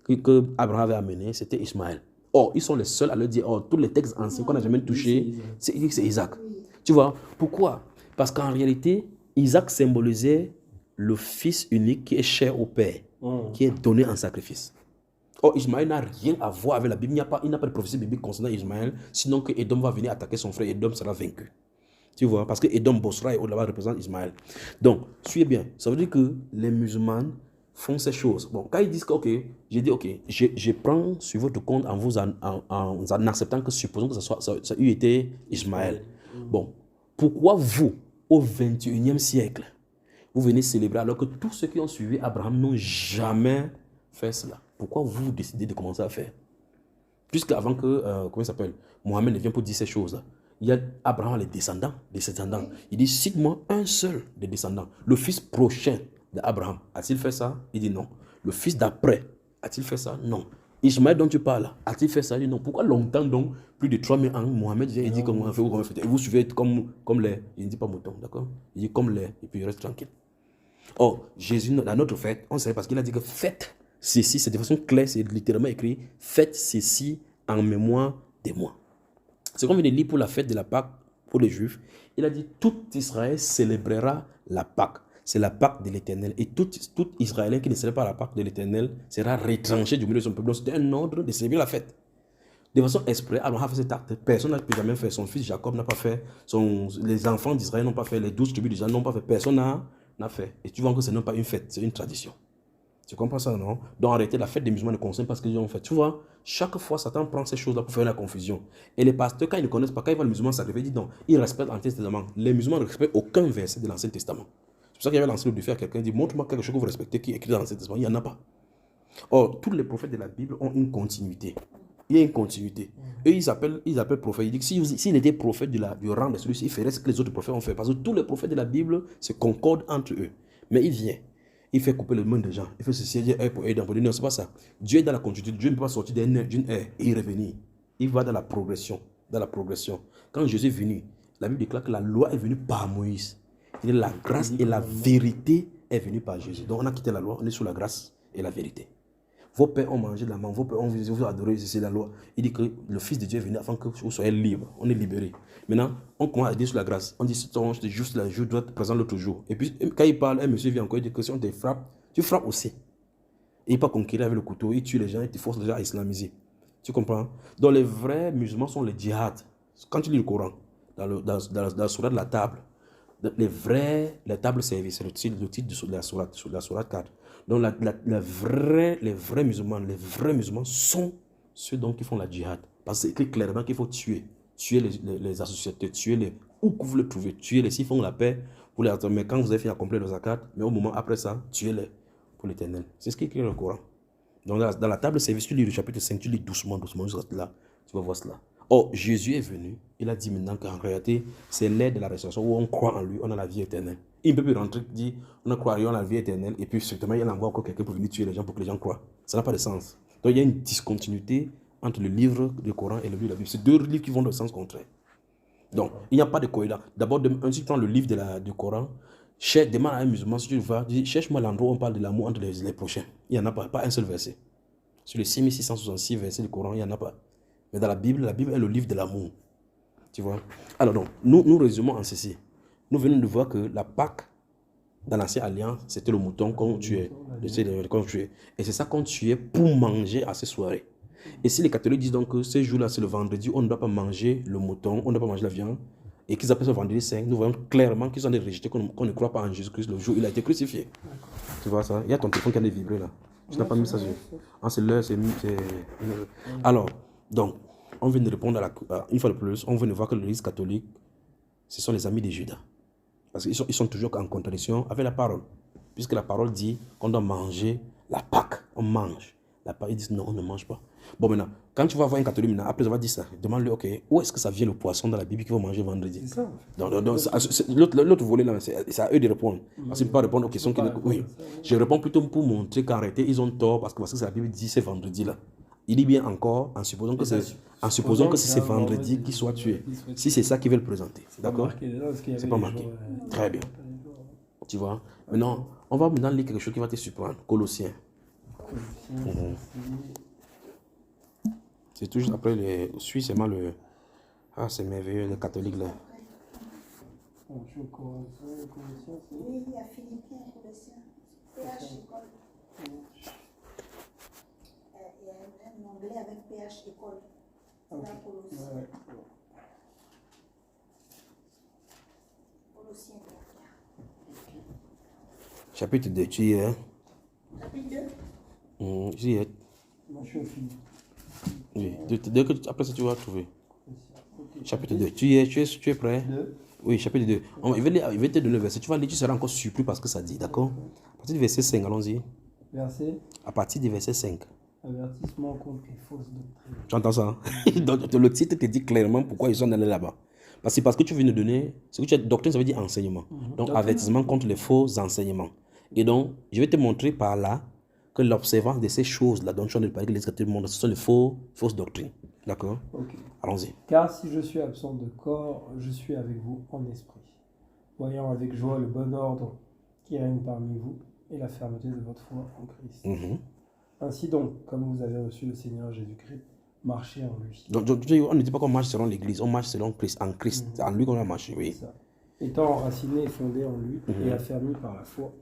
que Abraham avait amené, c'était Ismaël. Or, ils sont les seuls à le dire. Or, tous les textes anciens qu'on n'a jamais touchés, c'est Isaac. Tu vois, pourquoi? Parce qu'en réalité, Isaac symbolisait le fils unique qui est cher au Père, qui est donné en sacrifice. Or, Ismaël n'a rien à voir avec la Bible. Il n'a pas de prophétie biblique concernant Ismaël, sinon que Édom va venir attaquer son frère et Édom sera vaincu. Tu vois, parce que Édom, Bosra et au-delà représente Ismaël. Donc, suivez bien. Ça veut dire que les musulmans font ces choses. Bon, quand ils disent que, ok, j'ai dit, ok, je prends sur votre compte en acceptant que, supposons que ça eût été Ismaël. Bon, pourquoi vous, au 21e siècle, vous venez célébrer alors que tous ceux qui ont suivi Abraham n'ont jamais fait cela? Pourquoi vous décidez de commencer à faire? Puisque avant que, comment il s'appelle, Mohamed ne vienne pour dire ces choses-là, il y a Abraham, les descendants. Il dit, cite-moi un seul des descendants. Le fils prochain d'Abraham, a-t-il fait ça? Il dit non. Le fils d'après, a-t-il fait ça? Non. Ismaël dont tu parles, a-t-il fait ça? Il dit non. Pourquoi longtemps donc, plus de 3000 ans, Mohamed il dit comment on fait, comment on fait. Et vous suivez comme les, il ne dit pas mouton, d'accord? Il dit comme les, et puis il reste tranquille. Or, Jésus, dans notre fête, on sait parce qu'il a dit que faites ceci, c'est de façon claire, c'est littéralement écrit, faites ceci en mémoire de moi. C'est comme il lit pour la fête de la Pâque, pour les Juifs. Il a dit, tout Israël célébrera la Pâque. C'est la Pâque de l'Éternel. Et tout Israélien qui ne célèbre pas la Pâque de l'Éternel sera retranché du milieu de son peuple. Donc, c'était un ordre de célébrer la fête. De façon exprès, Abraham a fait cet acte. Personne n'a pu jamais faire. Son fils Jacob n'a pas fait. Les enfants d'Israël n'ont pas fait. Les 12 tribus d'Israël n'ont pas fait. Personne n'a fait. Et tu vois que ce n'est pas une fête, c'est une tradition. Tu comprends ça, non? Donc, en réalité, la fête des musulmans ne concerne pas ce qu'ils ont fait. Tu vois, chaque fois, Satan prend ces choses-là pour faire la confusion. Et les pasteurs, quand ils ne connaissent pas, quand ils voient les musulmans sacrifier, ils disent non, ils respectent l'Ancien Testament. Les musulmans ne respectent aucun verset de l'Ancien Testament. C'est pour ça qu'il y avait lancé le défi à quelqu'un, dit montre-moi quelque chose que vous respectez qui est écrit dans l'Ancien Testament. Il n'y en a pas. Or, tous les prophètes de la Bible ont une continuité. Il y a une continuité. Eux, ils appellent prophètes. Ils disent que s'il était prophète du rang de celui-ci, il ferait ce que les autres prophètes ont fait. Parce que tous les prophètes de la Bible se concordent entre eux. Mais il vient. Il fait couper les mains des gens. Il fait ceci, il dit pour aider. Non, c'est pas ça. Dieu est dans la continuité. Dieu ne peut pas sortir d'une ère et y revenir. Il va dans la progression. Quand Jésus est venu, la Bible déclare que la loi est venue par Moïse. Il dit la grâce et la vérité est venue par Jésus. Donc on a quitté la loi, on est sous la grâce et la vérité. Vos pères ont mangé de la manne, vos pères ont vous adoré, c'est la loi. Il dit que le Fils de Dieu est venu afin que vous soyez libres. On est libérés. Maintenant, on commence à dire sur la grâce. On dit, si ton c'est juste là, je dois te présenter l'autre jour. Et puis, quand il parle, un monsieur vient encore, il dit que si on te frappe, tu frappes aussi. Et il pas conquérir avec le couteau, il tue les gens, il te force déjà à islamiser. Tu comprends? Donc, les vrais musulmans sont les djihad. Quand tu lis le Coran, dans la sourate de la table, les tables services, c'est le titre de la sourate 4. Donc, les vrais musulmans sont ceux donc qui font la djihad. Parce que c'est écrit clairement qu'il faut tuer les associatés, où que vous les trouvez, tuez-les, s'ils font la paix, pour les attendre. Mais quand vous avez fini à accomplir le zakat, mais au moment après ça, tuez-les pour l'éternel. C'est ce qui est écrit dans le Coran. Donc, dans la table service, tu lis le chapitre 5, tu lis doucement, jusqu'à là, tu vas voir cela. Or, Jésus est venu, il a dit maintenant qu'en réalité, c'est l'ère de la résurrection où on croit en lui, on a la vie éternelle. Il ne peut plus rentrer, dire, on a croit en la vie éternelle, et puis certainement, il envoie encore quelqu'un pour venir tuer les gens pour que les gens croient. Ça n'a pas de sens. Donc, il y a une discontinuité entre le livre du Coran et le livre de la Bible. C'est deux livres qui vont dans le sens contraire. Donc, il n'y a pas de cohérence. D'abord, si tu prends le livre du Coran, demande à un musulman, si tu vas, cherche-moi l'endroit où on parle de l'amour entre les prochains. Il n'y en a pas un seul verset. Sur les 6666 versets du Coran, il n'y en a pas. Mais dans la Bible est le livre de l'amour. Tu vois? Alors donc, nous résumons en ceci. Nous venons de voir que la Pâque, dans l'Ancienne Alliance, c'était le mouton qu'on tuait. Et c'est ça qu'on tuait pour manger à ces soirées. Et si les catholiques disent donc que ces jours-là, c'est le vendredi, on ne doit pas manger le mouton, on ne doit pas manger la viande, et qu'ils appellent ça vendredi saint, nous voyons clairement qu'ils ont des rejetés, qu'on ne croit pas en Jésus-Christ le jour où il a été crucifié. Tu vois ça? Il y a ton téléphone qui a vibré là. Tu n'as pas mis ça sur. Ah, c'est l'heure, c'est. Alors, donc, on vient de répondre une fois de plus, on vient de voir que l'Église catholique, ce sont les amis de Judas. Parce qu'ils sont toujours en contradiction avec la parole. Puisque la parole dit qu'on doit manger la Pâque. On mange. La Pâque, ils disent non, on ne mange pas. Bon, maintenant, quand tu vas voir un catholique, maintenant, après avoir dit ça, demande-lui, ok, où est-ce que ça vient le poisson dans la Bible qu'il faut manger vendredi? C'est ça, en fait. Donc, l'autre volet, là, c'est à eux de répondre. Parce qu'ils ne peuvent pas répondre aux questions qui... Oui. Je réponds plutôt pour montrer qu'en réalité, ils ont tort parce que la Bible dit c'est vendredi, là. Il dit bien encore, en supposant que c'est vendredi qu'il soit tué. Si c'est ça qu'ils veulent présenter. D'accord? C'est pas marqué. Très bien. Tu vois? Maintenant, on va maintenant lire quelque chose qui va te surprendre. Colossiens. C'est toujours après les... Suis seulement le... Ah, c'est merveilleux, les catholiques, là. Oui, il y a Philippiens, Colossiens, PH école. Il y a un anglais avec PH école. C'est la Colossiens. Colossiens. Chapitre 2, tu y es. Chapitre 2. J'y ai. Moi, je suis au film. Oui. Après ça, tu vas trouver. Chapitre 2. Tu es prêt? Oui, chapitre 2. Il va te donner le verset. Tu vas lire, tu seras encore surpris parce que ça dit. D'accord? À partir du verset 5, allons-y. Verset. À partir du verset 5. Avertissement contre les fausses doctrines. Tu entends ça? Donc, le titre te dit clairement pourquoi ils sont allés là-bas. Parce que tu viens de donner. Ce que tu as, doctrine, ça veut dire enseignement. Donc, avertissement contre les faux enseignements. Et donc, je vais te montrer par là que l'observance de ces choses-là dont je viens de parler, les Écritures montrent, ce sont les fausses doctrines. D'accord? Okay. Allons-y. Car si je suis absent de corps, je suis avec vous en esprit, voyant avec joie le bon ordre qui règne parmi vous et la fermeté de votre foi en Christ. Ainsi donc, comme vous avez reçu le Seigneur Jésus-Christ, marchez en lui. Donc, on ne dit pas qu'on marche selon l'Église, on marche selon Christ, en Christ. C'est en lui qu'on a marché, oui. Ça. Étant enraciné et fondé en lui et affermi par la foi,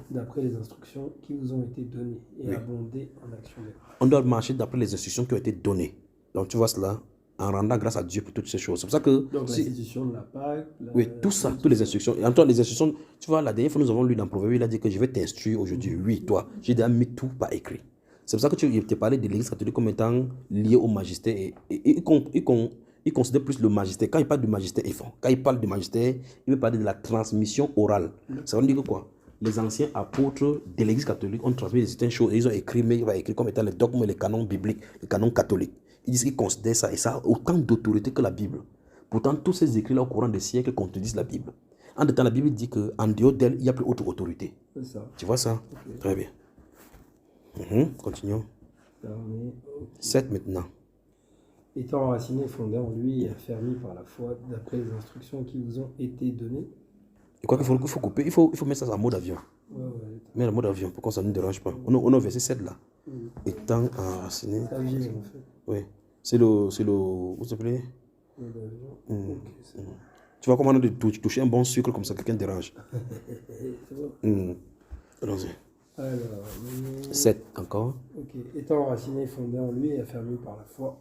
d'après les instructions qui vous ont été données et abondé en action de grâce. On doit marcher d'après les instructions qui ont été données. Donc tu vois cela, en rendant grâce à Dieu pour toutes ces choses. C'est pour ça que... Donc l'institution de la Pâque... Oui, tout ça, toutes les instructions. Et en toi, les instructions, tu vois, la dernière fois nous avons lu dans Proverbe, il a dit que je vais t'instruire aujourd'hui. Oui, toi, j'ai déjà mis tout par écrit. C'est pour ça que tu t'es parlé de l'Église catholique comme étant liée au magistère. Et il considère plus le magistère. Quand il parle du magistère, quand il parle du magistère, il veut parler de la transmission orale. Ça veut dire que quoi? Les anciens apôtres de l'Église catholique ont transmis certaines choses et ils ont écrit, mais il va écrire comme étant les dogmes et les canons bibliques, les canons catholiques. Ils disent qu'ils considèrent ça et ça a autant d'autorité que la Bible. Pourtant, tous ces écrits-là au courant des siècles contredisent la Bible. En temps, la Bible dit qu'en dehors d'elle, il n'y a plus autre autorité. C'est ça. Tu vois ça? Okay. Très bien. Continuons. 7 maintenant. Étant enraciné et fondé en lui et affermi par la foi, d'après les instructions qui vous ont été données. Et quoi qu'il faut couper, il faut mettre ça en mode avion. Mets le mode avion pour qu'on ça ne nous dérange pas. On a verset 7 là. Étant enraciné. C'est en fait. Oui. C'est le. Où ça s'appelait? Tu vois comment on a de toucher un bon sucre comme ça, quelqu'un dérange. Allons-y. Alors, 7 encore. Ok. Étant enraciné et fondé en lui et affermi par la foi,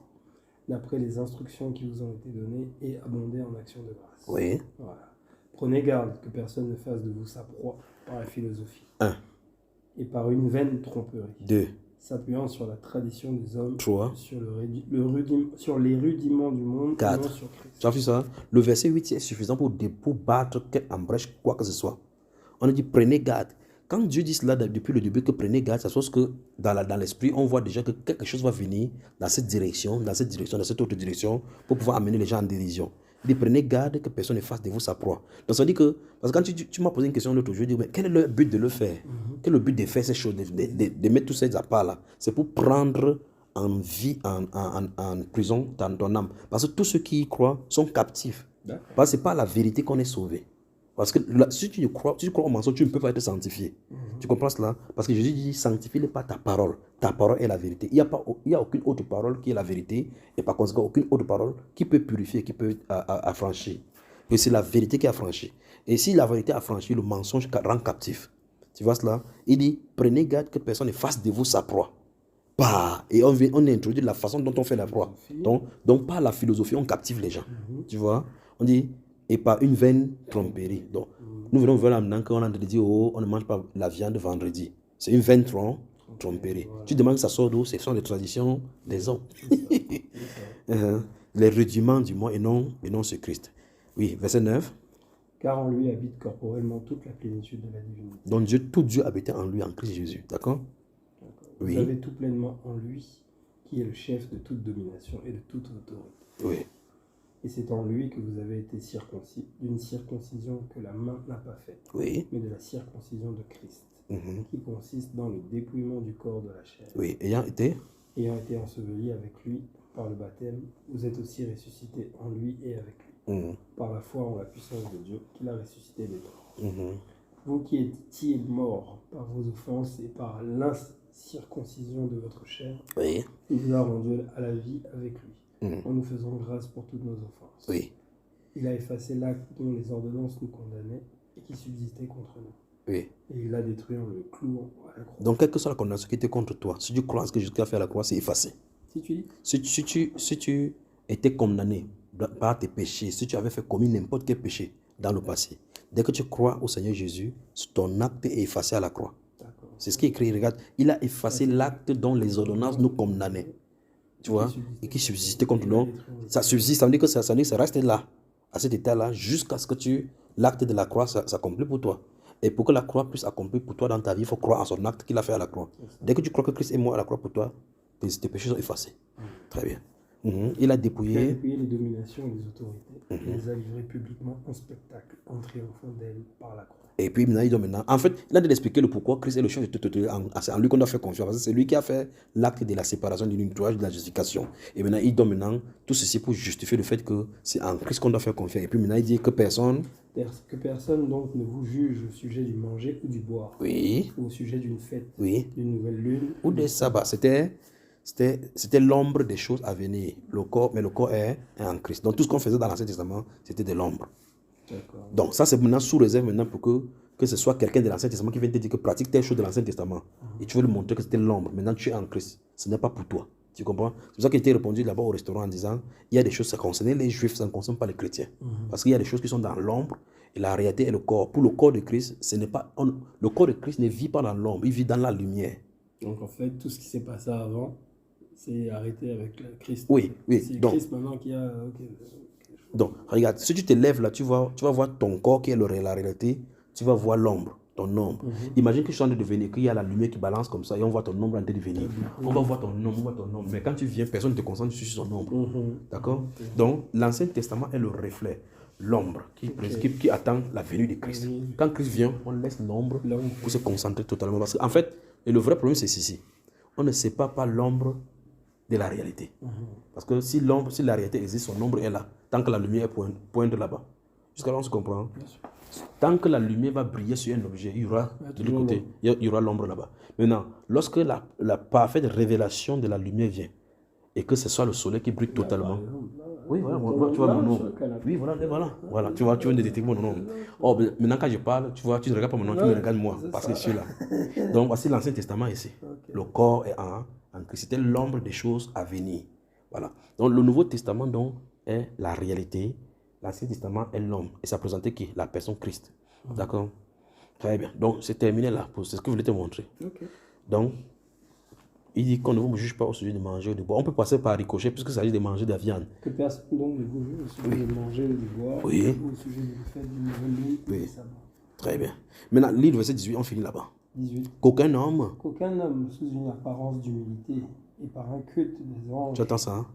d'après les instructions qui vous ont été données et abondé en action de grâce. Oui. Voilà. Prenez garde que personne ne fasse de vous sa proie par la philosophie. 1. Et par une vaine tromperie. 2. S'appuyant sur la tradition des hommes. 3. Sur les rudiments du monde. 4. Non sur Christ. Tu as vu ça? Le verset 8 est suffisant pour battre en brèche quoi que ce soit. On a dit prenez garde. Quand Dieu dit cela depuis le début, que prenez garde, ça chose que dans l'esprit, on voit déjà que quelque chose va venir dans cette direction, dans cette autre direction, pour pouvoir amener les gens en dérision. Il dit prenez garde que personne ne fasse de vous sa proie. Donc ça dit que, parce que quand tu m'as posé une question l'autre jour, je dis, mais quel est le but de le faire? Quel est le but de faire ces choses, de mettre tous ces apparts là? C'est pour prendre en vie, en prison ton âme. Parce que tous ceux qui y croient sont captifs. Parce que ce n'est pas la vérité qu'on est sauvé. Parce que si tu crois au mensonge, tu ne peux pas être sanctifié. Tu comprends cela? Parce que Jésus dit, sanctifie pas ta parole. Ta parole est la vérité. Il n'y a aucune autre parole qui est la vérité. Et par conséquent, aucune autre parole qui peut purifier, qui peut affranchir. Et c'est la vérité qui affranchit. Et si la vérité affranchit, le mensonge rend captif. Tu vois cela? Il dit, prenez garde que personne ne fasse de vous sa proie. Et on introduit la façon dont on fait la proie. Donc par la philosophie, on captive les gens. Tu vois? On dit... Et par une vaine tromperie. Donc, nous venons voir maintenant qu'on a dit, oh, on ne mange pas la viande vendredi. C'est une vaine tromperie. Tu demandes que ça sort d'où? Ce sont les traditions des hommes. Les rudiments du monde et non ce Christ. Oui, verset 9. Car en lui habite corporellement toute la plénitude de la divinité. Donc tout Dieu habitait en lui, en Christ Jésus. D'accord? Vous avez tout pleinement en lui, qui est le chef de toute domination et de toute autorité. Oui. Et c'est en lui que vous avez été circoncis, d'une circoncision que la main n'a pas faite, Oui. mais de la circoncision de Christ, Mhm. qui consiste dans le dépouillement du corps de la chair. Oui. Ayant été. Ayant été ensevelis avec lui par le baptême, vous êtes aussi ressuscités en lui et avec lui, Mhm. par la foi en la puissance de Dieu qui l'a ressuscité des morts. Mhm. Vous qui étiez morts par vos offenses et par l'incirconcision de votre chair, Oui. il vous a rendus à la vie avec lui, Mhm. en nous faisant grâce pour toutes nos offenses. Oui. Il a effacé l'acte dont les ordonnances nous condamnaient et qui subsistait contre nous. Oui. Et il l'a détruit en le clouant à la croix. Donc, quelle que soit la condamnation qui était contre toi, si tu crois en ce que Jésus a fait à la croix, c'est effacé. Si tu dis, Si tu étais condamné par tes péchés, si tu avais fait commis n'importe quel péché dans le passé, dès que tu crois au Seigneur Jésus, ton acte est effacé à la croix. d'accord. C'est ce qui est écrit. Regarde, il a effacé l'acte dont les ordonnances nous condamnaient. Tu vois, et qui subsistait contre nous. Ça subsiste, ça veut dire que ça reste là, à cet état-là, jusqu'à ce que l'acte de la croix s'accomplisse pour toi. Et pour que la croix puisse accomplir pour toi dans ta vie, il faut croire en son acte qu'il a fait à la croix. Dès que tu crois que Christ est mort à la croix pour toi, tes péchés sont effacés. Très bien. Mhm. Il a Il a dépouillé. dépouillé les dominations et les autorités, et les a livrées publiquement en spectacle, en triomphant d'elles par la croix. Et puis maintenant, il doit maintenant. En fait, il a de l'expliquer le pourquoi Christ est le chef de tout. C'est en lui qu'on doit faire confiance. Parce que c'est lui qui a fait l'acte de la séparation, du nettoyage, de la justification. Et maintenant, il doit maintenant tout ceci pour justifier le fait que c'est en Christ qu'on doit faire confiance. Et puis maintenant, il dit que personne. Que personne donc ne vous juge au sujet du manger ou du boire, Oui, ou au sujet d'une fête, oui. d'une nouvelle lune, Ou des sabbats. C'était l'ombre des choses à venir. Mais le corps est en Christ. Donc tout ce qu'on faisait dans l'Ancien Testament, c'était de l'ombre. D'accord. Donc ça, c'est maintenant sous réserve maintenant pour que ce soit quelqu'un de l'Ancien Testament qui vient te dire que pratique telle chose de l'Ancien Testament. Et tu veux lui montrer que c'était l'ombre. Maintenant, tu es en Christ. Ce n'est pas pour toi. Tu comprends? C'est pour ça qu'il était répondu là-bas au restaurant en disant, il y a des choses, ça concerne les Juifs, ça ne concerne pas les chrétiens. Parce qu'il y a des choses qui sont dans l'ombre et la réalité est le corps. Pour le corps de Christ, ce n'est pas, le corps de Christ ne vit pas dans l'ombre, il vit dans la lumière. Donc en fait, tout ce qui s'est passé avant, c'est arrêté avec le Christ. Oui, oui. C'est Donc, Christ maintenant qui a... donc, regarde, si tu te lèves là, tu vas voir ton corps qui est la réalité, tu vas voir l'ombre, ton ombre. Imagine que je suis en train de venir, qu'il y a la lumière qui balance comme ça et on voit ton ombre en train de venir. On va voir ton ombre, on voit ton ombre. Mais quand tu viens, personne ne te concentre sur son ombre. D'accord? Donc, l'Ancien Testament est le reflet, l'ombre qui attend la venue de Christ. Quand Christ vient, on laisse l'ombre pour se concentrer totalement. Parce qu'en fait, et le vrai problème, c'est ceci. On ne sépare pas l'ombre de la réalité. Parce que si la réalité existe, son ombre est là. Tant que la lumière pointe là-bas. Jusqu'à là, on se comprend. Tant que la lumière va briller sur un objet, il y aura de l'autre côté, il y aura l'ombre là-bas. Maintenant, lorsque la parfaite révélation de la lumière vient, et que ce soit le soleil qui brille totalement. Oui, voilà, tu vois mon nom. Oui, voilà, tu vois, tu viens de détecter mon nom. Oh, maintenant quand je parle, tu vois, tu ne regardes pas mon nom, tu me regardes moi, parce que je suis là. Donc, voici l'Ancien Testament ici. Le corps est en Christ. C'était l'ombre des choses à venir. Voilà. Donc, le Nouveau Testament, donc, est la réalité. L'Ancien Testament est l'homme. Et ça présentait qui? La personne Christ. D'accord? Très bien. Donc, c'est terminé là. C'est ce que je voulais te montrer. Donc, il dit qu'on ne vous juge pas au sujet de manger ou de boire. On peut passer par ricochet puisqu'il s'agit de manger de la viande. Que personne donc ne vous juge au sujet de manger ou de boire, ou au sujet d'une fête, d'une nouvelle lune, ou des sabbats. Très bien. Maintenant, lis le verset 18, on finit là-bas. 18. Qu'aucun homme, Sous une apparence d'humilité et par un culte des anges, tu attends ça, hein?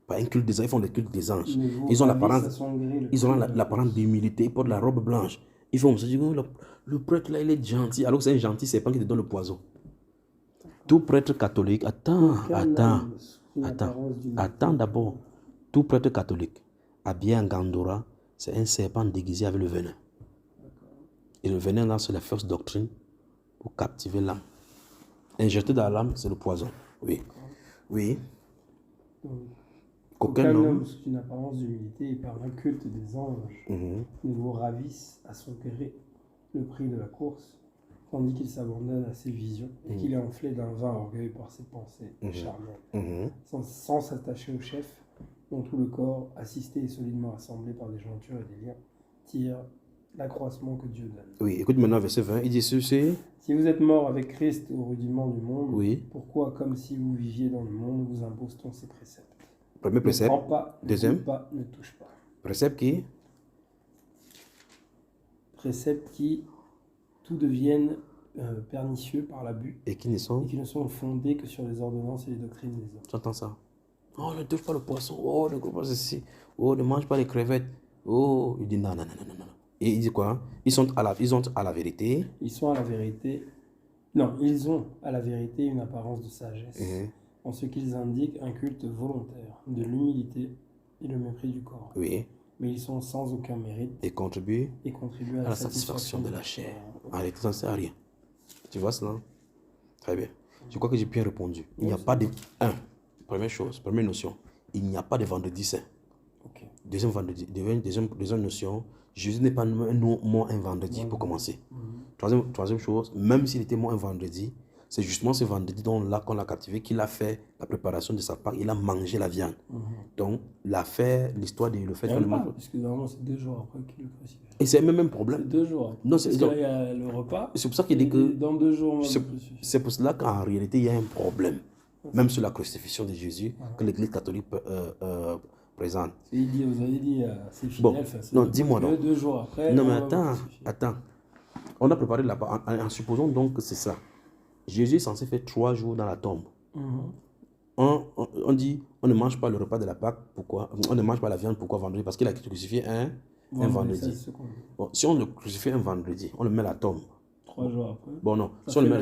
Pas un culte des anges, ils font le culte des anges. ne vous Ils ont ravisse l'apparence, à son gré le ils ont prix de la l'apparence d'humilité, ils portent la robe blanche. Ils font ça, le prêtre là, il est gentil, alors que c'est un gentil serpent qui te donne le poison. Tout prêtre catholique, attends d'abord. Tout prêtre catholique, habillé en gandora, c'est un serpent déguisé avec le venin. Et le venin là, c'est la fausse doctrine pour captiver l'âme. Injecté dans l'âme, c'est le poison. Oui. Oui. Qu'aucun homme sous une apparence d'humilité et par un culte des anges ne vous ravisse à son gré le prix de la course, tandis qu'il s'abandonne à ses visions et qu'il est enflé d'un vain orgueil par ses pensées charmantes, sans s'attacher au chef, dont tout le corps, assisté et solidement assemblé par des jointures et des liens, tire l'accroissement que Dieu donne. Oui, écoute maintenant verset 20, il dit ceci. Si vous êtes mort avec Christ au rudiment du monde, Oui. pourquoi, comme si vous viviez dans le monde, vous impose-t-on ces préceptes? Premier précepte. Ne prends pas, ne Deuxième. goûte pas, ne touche pas. Précepte qui? Précepte qui tout devienne pernicieux par l'abus Et qui ne sont. et qui ne sont fondés que sur les ordonnances et les doctrines des hommes. Tu entends ça? Oh, ne touche pas le poisson. Oh, ne coupe pas ceci. Oh, ne mange pas les crevettes. Oh, il dit non, non, non, non, non, non. Et il dit quoi? Ils ont à la vérité. Ils sont à la vérité. Non, ils ont à la vérité une apparence de sagesse. En ce qu'ils indiquent un culte volontaire, de l'humilité et le mépris du corps. Oui. Mais ils sont sans aucun mérite Et contribuent et contribuent à la satisfaction de la chair. Arrête, ça ne sert à rien. Tu vois cela? Très bien. Je crois que j'ai bien répondu. Il n'y a pas de... Première chose, première notion. Il n'y a pas de vendredi saint. Ok. Deuxième notion, Jésus n'est pas mort un vendredi pour commencer. Troisième chose, même s'il était mort un vendredi, c'est justement ce vendredi qu'on l'a captivé, qu'il a fait la préparation de sa Pâque, il a mangé la viande. Donc, l'histoire le fait qu'on mange. Parce que normalement, c'est 2 jours après qu'il le crucifie. Et c'est même un problème. C'est 2 jours après. Non, Parce que là, il y a le repas. C'est pour ça qu'il dit que. Dans 2 jours, on va le crucifier. C'est pour cela qu'en réalité, il y a un problème. Même sur la crucifixion de Jésus, que l'Église catholique présente. Vous avez dit, c'est fidèle. Bon, non, dis-moi donc. 2 jours après. Non, mais attends. On a préparé là-bas, en supposant donc que c'est ça. Jésus est censé faire 3 jours dans la tombe. On dit, on ne mange pas le repas de la Pâque. Pourquoi? On ne mange pas la viande. Pourquoi vendredi? Parce qu'il a été crucifié un vendredi. Bon, si on le crucifie un vendredi, on le met à la tombe. 3 jours après. Bon, non. Si on le met,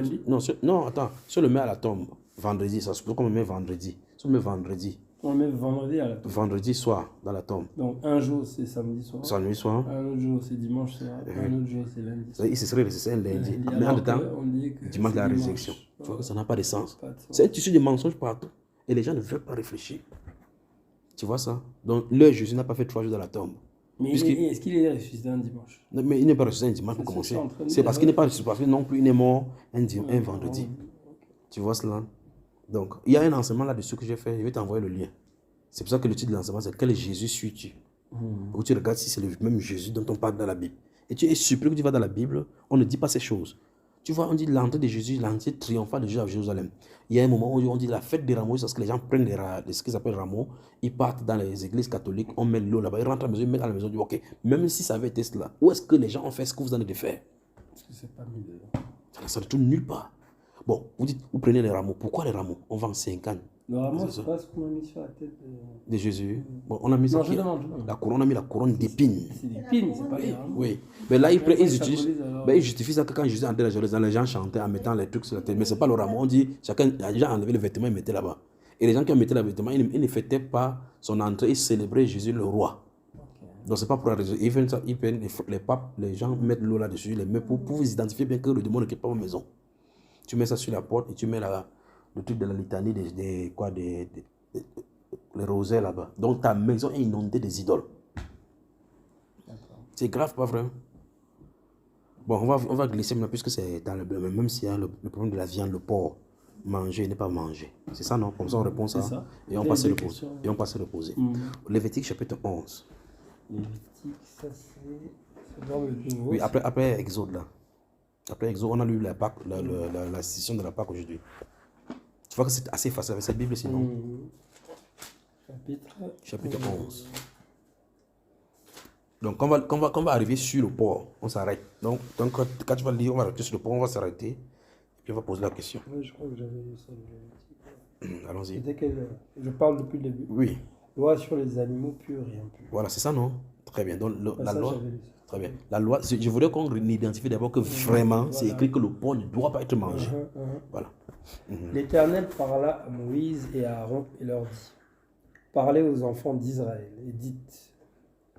attends. Si on le met à la tombe vendredi, ça se peut qu'on le met vendredi. Si on le met vendredi. On le met vendredi à la tombe. Vendredi soir dans la tombe. Donc un jour c'est samedi soir. Samedi soir. Un autre jour c'est dimanche soir. Un autre jour c'est lundi soir. Il se serait resté un lundi. Mais en même temps, dimanche de la résurrection. Tu vois que ça n'a pas de sens. C'est un tissu de mensonges partout. Et les gens ne veulent pas réfléchir. Tu vois ça? Donc, le Jésus n'a pas fait 3 jours dans la tombe. Mais est-ce qu'il est ressuscité un dimanche? Non, mais il n'est pas ressuscité un dimanche pour commencer. C'est parce qu'il n'est pas ressuscité non plus, il est mort un vendredi. Tu vois cela? Donc, il y a un enseignement là-dessus que j'ai fait. Je vais t'envoyer le lien. C'est pour ça que le titre de l'enseignement, c'est quel Jésus suis-tu? Où tu regardes si c'est le même Jésus dont on parle dans la Bible. Et tu es surpris que tu vas dans la Bible, on ne dit pas ces choses. Tu vois, on dit l'entrée de Jésus, l'entrée triomphale de Jésus à Jérusalem. Il y a un moment où on dit la fête des rameaux, parce que les gens prennent ce qu'ils appellent rameaux, ils partent dans les églises catholiques, on met l'eau là-bas, ils rentrent à la maison, ils mettent à la maison, ils disent ok, même si ça avait été cela, où est-ce que les gens ont fait ce que vous en avez de faire? Parce que c'est pas mis dedans. Ça ne trouve nulle part. Bon, vous dites, vous prenez les rameaux. Pourquoi les rameaux? On vend 50. Le rameau, c'est pas ce qu'on a mis sur la tête de Jésus. Bon, on a mis non, ça. je demande. La couronne, on a mis la couronne d'épines. C'est des pines, c'est pas des rameaux. Oui. Mais là, ils justifient ça que quand Jésus entrait dans Jérusalem, les gens chantaient en mettant les trucs sur la tête. Mais ce n'est pas le rameau. On dit, chacun a déjà enlevé le vêtement et mettait là-bas. Et les gens qui ont mis le vêtement, ils ne fêtaient pas son entrée, ils célébraient Jésus le roi. Donc, ce n'est pas pour la raison. Les papes, les gens mettent l'eau là-dessus, les mettent pour vous identifier bien que le démon ne quitte pas vos maisons. Tu mets ça sur la porte et tu mets le truc de la litanie les rosaires là-bas. Donc ta maison est inondée des idoles. C'est grave, pas vrai? Bon, on va glisser maintenant puisque c'est dans le même s'il y a le problème de la viande, le porc. Manger n'est pas manger. C'est ça, non? Comme ça, on répond ça. Et on passe à reposer. Lévitique chapitre 11. Lévitique, ça c'est dans le nouveau. Oui, après Exode là. Après Exode, on a lu la session de la Pâque aujourd'hui. Tu vois que c'est assez facile avec cette Bible sinon. Chapitre 11. Donc, quand on va arriver sur le porc, on s'arrête. Donc, quand tu vas lire, on va arrêter sur le porc, on va s'arrêter. Et puis, on va poser la question. Oui, je crois que j'avais lu ça de Lévitique. Allons-y. Je parle depuis le début. Oui. Loi sur les animaux purs et impurs. Voilà, c'est ça, non? Très bien. Donc, la loi. Lu ça. Très bien. La loi, je voulais qu'on identifie d'abord que vraiment, c'est écrit que le porc ne doit pas être mangé. Voilà. L'Éternel parla à Moïse et à Aaron et leur dit: Parlez aux enfants d'Israël et dites: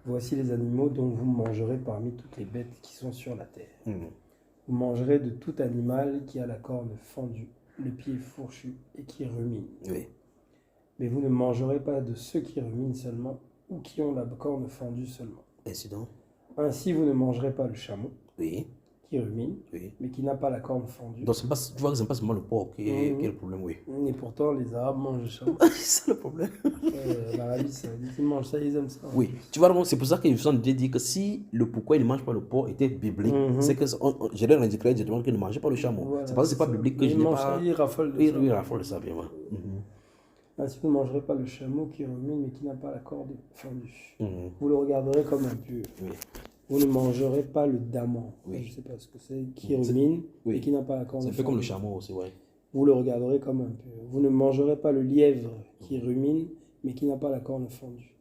Voici les animaux dont vous mangerez parmi toutes les bêtes qui sont sur la terre. Vous mangerez de tout animal qui a la corne fendue, le pied fourchu et qui rumine. Oui. Mais vous ne mangerez pas de ceux qui ruminent seulement ou qui ont la corne fendue seulement. Incident. Ainsi, vous ne mangerez pas le chameau, Oui. qui rumine, mais qui n'a pas la corne fendue. Donc, tu vois que ce n'est pas seulement le porc qui est le problème, oui. Et pourtant, les Arabes mangent le chameau. C'est ça le problème. L'Arabie Saoudite, ils mangent ça, ils aiment ça. Oui. Tu vois, c'est pour ça qu'ils ont dit que si le pourquoi ils ne mangent pas le porc était biblique, c'est que je leur indiquerais directement qu'ils ne mangeaient pas le chameau. Voilà, c'est parce que ce n'est pas biblique que je n'ai pas. Ils raffolent de ça. Ils raffolent de ça, bien. Ainsi, vous ne mangerez pas le chameau qui rumine, mais qui n'a pas la corde fendue. Vous le regarderez comme impur. Vous ne mangerez pas le daman. Oui. Je ne sais pas ce que c'est. Qui rumine oui. et qui n'a pas la corne C'est un peu fendue. comme le chameau aussi, ouais. Vous le regarderez comme un peu. Vous ne mangerez pas le lièvre qui rumine, mais qui n'a pas la corne fendue.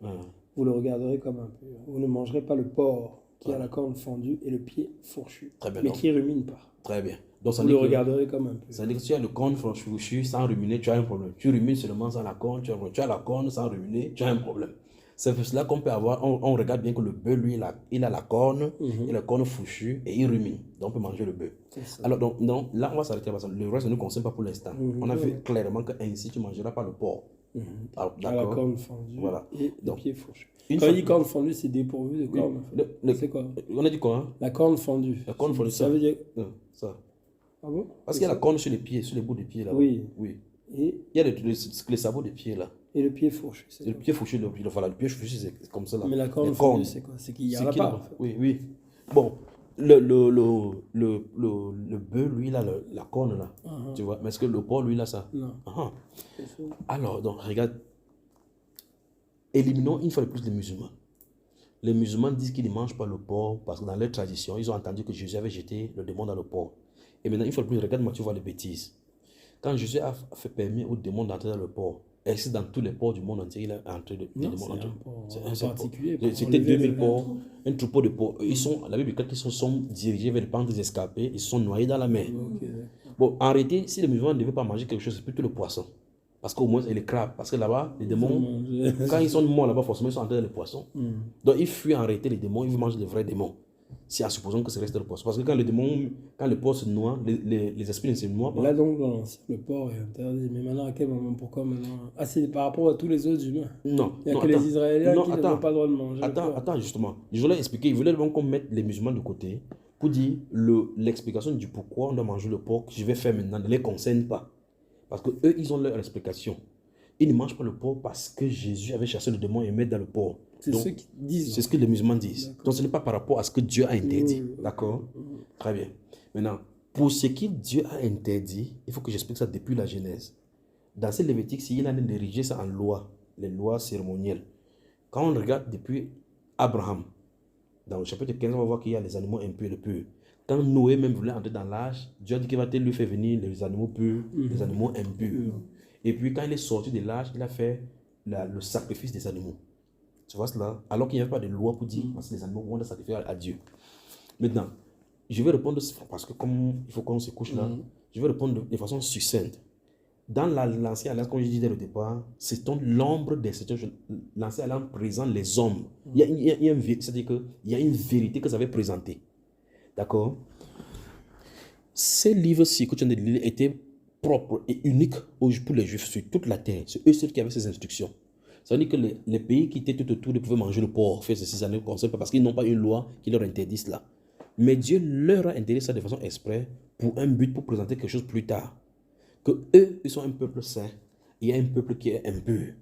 Vous le regarderez comme un peu. Vous ne mangerez pas le porc qui a la corne fendue et le pied fourchu, Très bien, mais donc. qui rumine pas. Très bien. Donc, ça Vous dit le que- regarderez comme un peu. Ça veut dire que si tu as le corne fourchu sans ruminer, tu as un problème. Tu rumines seulement sans la corne, tu as la corne sans ruminer, tu as un problème. C'est pour cela qu'on peut avoir, on regarde bien que le bœuf, lui, il a la corne, il a la corne fourchue et il rumine. Donc on peut manger le bœuf. Alors donc, là, on va s'arrêter parce que le reste ne nous concerne pas pour l'instant. On a vu clairement qu'ainsi tu ne mangeras pas le porc. Alors, À la corne fendue Voilà. et le Donc, pied fourchu. une Quand fois il dit que- corne fendue, c'est dépourvu de corne. C'est quoi? On a dit quoi, hein? La corne fendue. La corne fendue, Ça veut dire... Non, ça. Ah bon? Parce qu'il y a la corne sur les pieds, sur les bouts des pieds là. Oui. Oui. Et Il y a les sabots des pieds là. le pied fourchu. c'est Le quoi? pied fourchu, voilà, le pied fourchu, c'est comme ça là. Mais la corne Les fendue, cornes. c'est quoi? C'est qu'il n'y C'est en a qu'il pas. a- En fait. Oui, oui. Bon, le bœuf, lui, il a la corne là. Tu vois, mais est-ce que le porc, lui, il a ça? Non. Ah. C'est ça. Alors, donc, regarde. Éliminons une fois de plus les musulmans. Les musulmans disent qu'ils ne mangent pas le porc parce que dans leur tradition, ils ont entendu que Jésus avait jeté le démon dans le porc. Et maintenant, une fois de plus, regarde-moi, tu vois les bêtises. Quand Jésus a fait permis au démon d'entrer dans le porc, est-ce que dans tous les porcs du monde entier, il a entré des Non, démons? c'est un porc particulier. pour C'était enlever 2000 le- porcs, un troupeau de porcs. La Bible dit qu'ils sont dirigés vers le pentes des escarpés, ils sont noyés dans la mer. Ok, d'accord. Bon, en réalité, si les musulmans ne devaient pas manger quelque chose, c'est plutôt le poisson. Parce qu'au moins, et les crabes. Parce que là-bas, les démons, Manger. quand ils sont morts là-bas, forcément, ils sont entrés dans les poissons. Donc, ils fuient en réalité les démons, ils mangent les vrais démons. Si en supposant que c'est resté le poisson. Parce que quand le porc se noie, les esprits ne se noient pas. Là, donc, dans l'ancien, le porc est interdit. Mais maintenant, à quel moment? Pourquoi maintenant? Ah, c'est par rapport à tous les autres humains. Non. Il n'y a non, que attends. les Israéliens Non, qui attends. n'ont pas le droit de manger. le porc. Attends, justement. Je voulais expliquer, ils voulaient donc qu'on mette les musulmans de côté pour dire l'explication du pourquoi on doit manger le porc que je vais faire maintenant ne les concerne pas. Parce que eux, ils ont leur explication. Ils ne mangent pas le porc parce que Jésus avait chassé le démon et mis dans le porc. C'est Donc, ceux qui disent. c'est ce que les musulmans disent. D'accord. Donc ce n'est pas par rapport à ce que Dieu a interdit. Oui. D'accord? Très bien. Maintenant, pour ce que Dieu a interdit, il faut que j'explique ça depuis la Genèse. Dans ces Lévitique, il a dirigé ça en loi, les lois cérémonielles. Quand on regarde depuis Abraham, dans le chapitre 15, on va voir qu'il y a les animaux impurs et les purs. Quand Noé même voulait entrer dans l'âge, Dieu a dit qu'il va lui faire venir les animaux purs, les animaux impurs. Et puis quand il est sorti de l'âge, il a fait le sacrifice des animaux. Tu vois cela? Alors qu'il n'y avait pas de loi pour dire, parce que les animaux vont sacrifier à Dieu. Maintenant, je vais répondre, parce que comme il faut qu'on se couche là, je vais répondre de façon succincte. Dans l'ancien alliance, comme je disais au départ, c'est l'ombre des situations. L'ancien alliance présente les hommes. C'est-à-dire qu'il y a une vérité que ça avait présentée. D'accord? Ces livres-ci que tu viens de lire étaient propres et uniques pour les Juifs sur toute la terre. C'est eux seuls qui avaient ces instructions. Ça veut dire que les pays qui étaient tout autour, ils pouvaient manger le porc, faire ceci, ça ne concerne pas parce qu'ils n'ont pas une loi qui leur interdit cela. Mais Dieu leur a interdit ça de façon exprès pour un but, pour présenter quelque chose plus tard. Que eux, ils sont un peuple saint. Il y a un peuple qui est impur.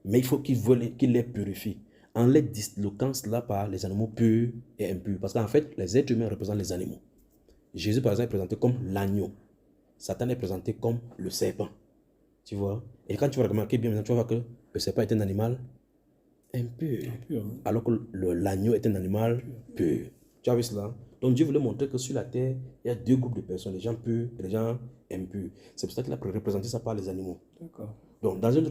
Mais il faut qu'il les purifie. En les disloquant cela par les animaux purs et impurs. Parce qu'en fait, les êtres humains représentent les animaux. Jésus, par exemple, est présenté comme l'agneau. Satan est présenté comme le serpent. Tu vois? Et quand tu vas remarquer bien maintenant, tu vas voir que le serpent est un animal impur. Alors que l'agneau est un animal pur. Tu as vu cela? Donc Dieu voulait montrer que sur la terre, il y a deux groupes de personnes, les gens purs et les gens impurs. C'est pour ça qu'il a représenté ça par les animaux. D'accord. Donc dans une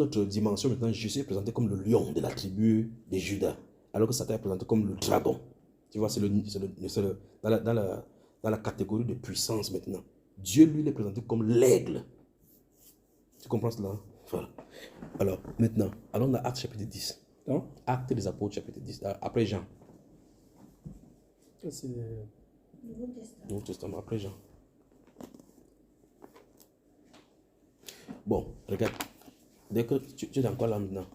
autre dimension, maintenant, Jésus est présenté comme le lion de la tribu de Judas. Alors que Satan est présenté comme le dragon. Tu vois, c'est dans la catégorie de puissance maintenant. Dieu, lui, est présenté comme l'aigle. Tu comprends cela? Voilà. Alors, maintenant, allons dans Actes chapitre 10. Non? Actes des apôtres chapitre 10. Après Jean. Ça, c'est... Nouveau Testament, après Jean. Bon, regarde. Dès que tu es dans quoi là maintenant?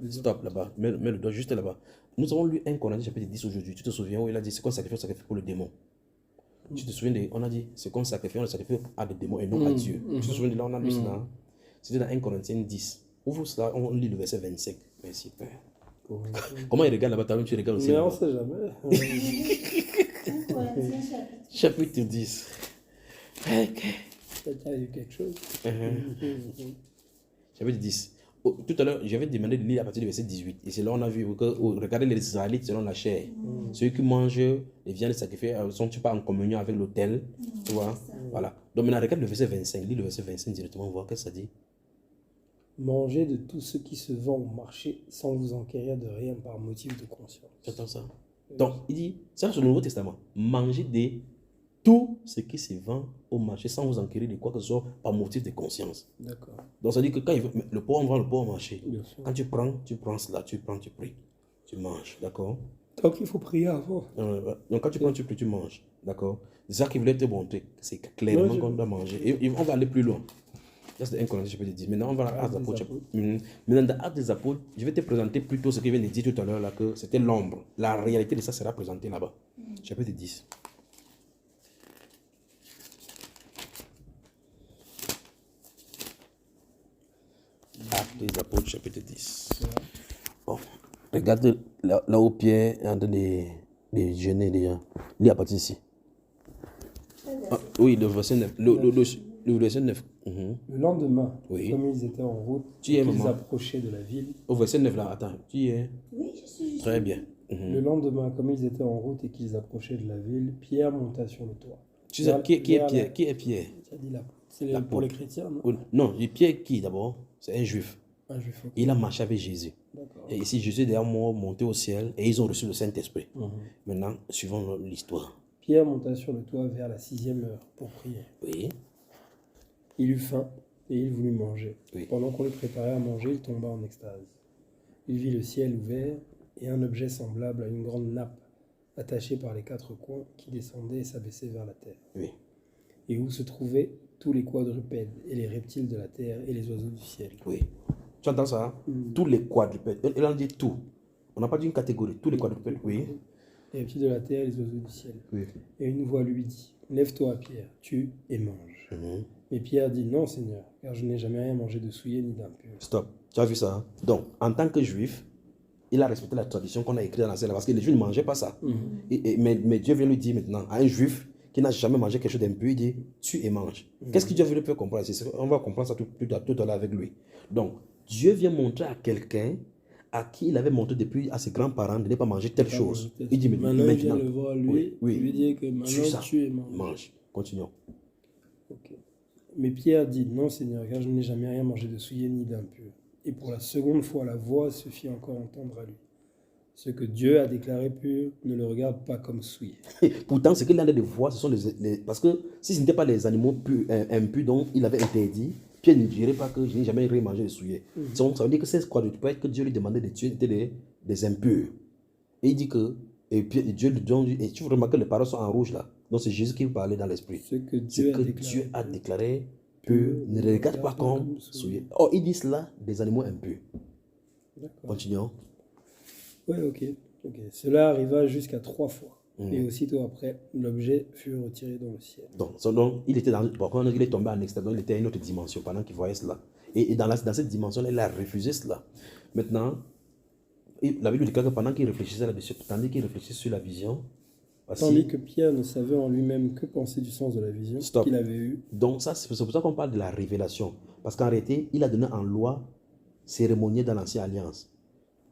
Stop là-bas. Mets le doigt juste là-bas. Nous avons lu 1 Corinthiens chapitre 10 aujourd'hui. Tu te souviens où il a dit c'est qu'on sacrifie pour le démon. Tu te souviens on a dit c'est qu'on sacrifie, on le sacrifie à des démons et non à Dieu. Tu te souviens de là, on a lu cela. C'était dans 1 Corinthiens 10. Ouvre cela, on lit le verset 25. Merci Père. Comment il regarde là-bas? Toi-même tu regardes aussi. Mais là-bas. on sait jamais. Chapitre 10. Ok. Peut-être qu'il y a eu quelque chose. Chapitre 10. tout à l'heure, j'avais demandé de lire à partir du verset 18. Et c'est là on a vu que, regardez les Israélites selon la chair. Ceux qui mangent les viandes sacrifiées sont-ils pas en communion avec l'autel? Tu vois? Voilà. Donc maintenant, regarde le verset 25. Lis le verset 25 directement, voir qu'est-ce que ça dit. Mangez de tout ce qui se vend au marché sans vous enquérir de rien par motif de conscience. J'entends ça. Donc, il dit, ça c'est le Nouveau Testament. Mangez de tout ce qui se vend au marché sans vous enquérir de quoi que ce soit par motif de conscience. D'accord. Donc, ça dit que quand le pauvre, on vend le pauvre au marché. Bien sûr. Quand tu prends cela, tu prends, tu pries. Tu manges, d'accord? Donc il faut prier avant. Donc, quand tu prends, tu pries, tu manges, d'accord? C'est ça qu'il voulait te montrer. C'est clairement qu'on doit manger. Et on va aller plus loin. Ça, c'est un Corinthiens, je peux te dire. Maintenant, on va à Actes des Apôtres. Maintenant, dans Actes des Apôtres, je vais te présenter plutôt ce qu'il vient de dire tout à l'heure, là, que c'était l'ombre. La réalité de ça sera présentée là-bas. Chapitre 10. Actes des Apôtres, chapitre 10. Bon. Regarde là où Pierre est en train de jeûner déjà. Lis à partir d'ici. Oui, le verset 9. Le verset 9. Le lendemain, Oui. comme ils étaient en route, Tu y es, qu'ils maman? approchaient de la ville. Au verset 9 là, attends. Tu y es? Oui, je suis. Très bien. Le lendemain, comme ils étaient en route et qu'ils approchaient de la ville, Pierre monta sur le toit. Tu sais, qui est Vers Pierre? la- Qui est Pierre? Tu as dit l'apôtre. C'est L'apôtre. pour les chrétiens, non? Non, Pierre qui d'abord? C'est un juif. Un juif. Ok. Il a marché avec Jésus. D'accord. Et ici, Jésus est derrière moi, monté au ciel, et ils ont reçu le Saint-Esprit. Maintenant, suivons l'histoire. Pierre monta sur le toit vers la 6e heure pour prier. Oui. Il eut faim et il voulut manger. Oui. Pendant qu'on lui préparait à manger, il tomba en extase. Il vit le ciel ouvert et un objet semblable à une grande nappe, attachée par les 4 coins, qui descendait et s'abaissait vers la terre. Oui. Et où se trouvaient tous les quadrupèdes et les reptiles de la terre et les oiseaux du ciel. Oui. Tu entends ça? Tous les quadrupèdes. Il en dit tout. On n'a pas dit une catégorie. Tous les quadrupèdes. Oui. Les reptiles de la terre et les oiseaux du ciel. Oui. Et une voix lui dit, « Lève-toi, Pierre, tue et mange. Mais Pierre dit, « Non, Seigneur, car je n'ai jamais rien mangé de souillé ni d'impur. » Stop. Tu as vu ça? Donc, en tant que juif, il a respecté la tradition qu'on a écrite dans la Bible parce que les juifs ne mangeaient pas ça. Mais Dieu vient lui dire maintenant à un juif qui n'a jamais mangé quelque chose d'impur, il dit tue et mange. Qu'est-ce que Dieu veut lui faire comprendre? On va comprendre ça tout à l'heure avec lui. Donc, Dieu vient montrer à quelqu'un à qui il avait montré depuis à ses grands-parents de ne pas manger telle chose. Il dit Maintenant, il vient le voir, lui, oui, lui dit que maintenant tue et mange. mange. Continuons. Ok. Mais Pierre dit, « Non, Seigneur, car je n'ai jamais rien mangé de souillé ni d'impur. » Et pour la seconde fois, la voix se fit encore entendre à lui. « Ce que Dieu a déclaré pur, ne le regarde pas comme souillé. » Pourtant, ce qu'il a de voir, ce sont parce que si ce n'était pas les animaux impurs dont il avait interdit, Pierre ne dirait pas que je n'ai jamais rien mangé de souillé. Donc, ça veut dire que c'est quoi que Dieu lui demandait de tuer étaient des impurs. Et il dit que, et puis Dieu lui donne, et tu remarques que les paroles sont en rouge là. Donc c'est Jésus qui parlait dans l'esprit. Ce que Ce Dieu que Dieu a déclaré pur, ne le regarde pas comme souillé. Oh, il dit cela des animaux impurs. D'accord. Continuons. Oui, ok. Cela arriva jusqu'à 3 fois. Et aussitôt après, l'objet fut retiré dans le ciel. Donc il était quand il est tombé en extérieur, il était à une autre dimension pendant qu'il voyait cela. Et dans cette dimension, il a refusé cela. Maintenant, la Bible déclare que pendant qu'il réfléchissait là-dessus, tandis qu'il réfléchissait sur la vision, tandis que Pierre ne savait en lui-même que penser du sens de la vision qu'il avait eue. Donc ça, c'est pour ça qu'on parle de la révélation. Parce qu'en réalité, il a donné en loi cérémonielle dans l'Ancienne Alliance.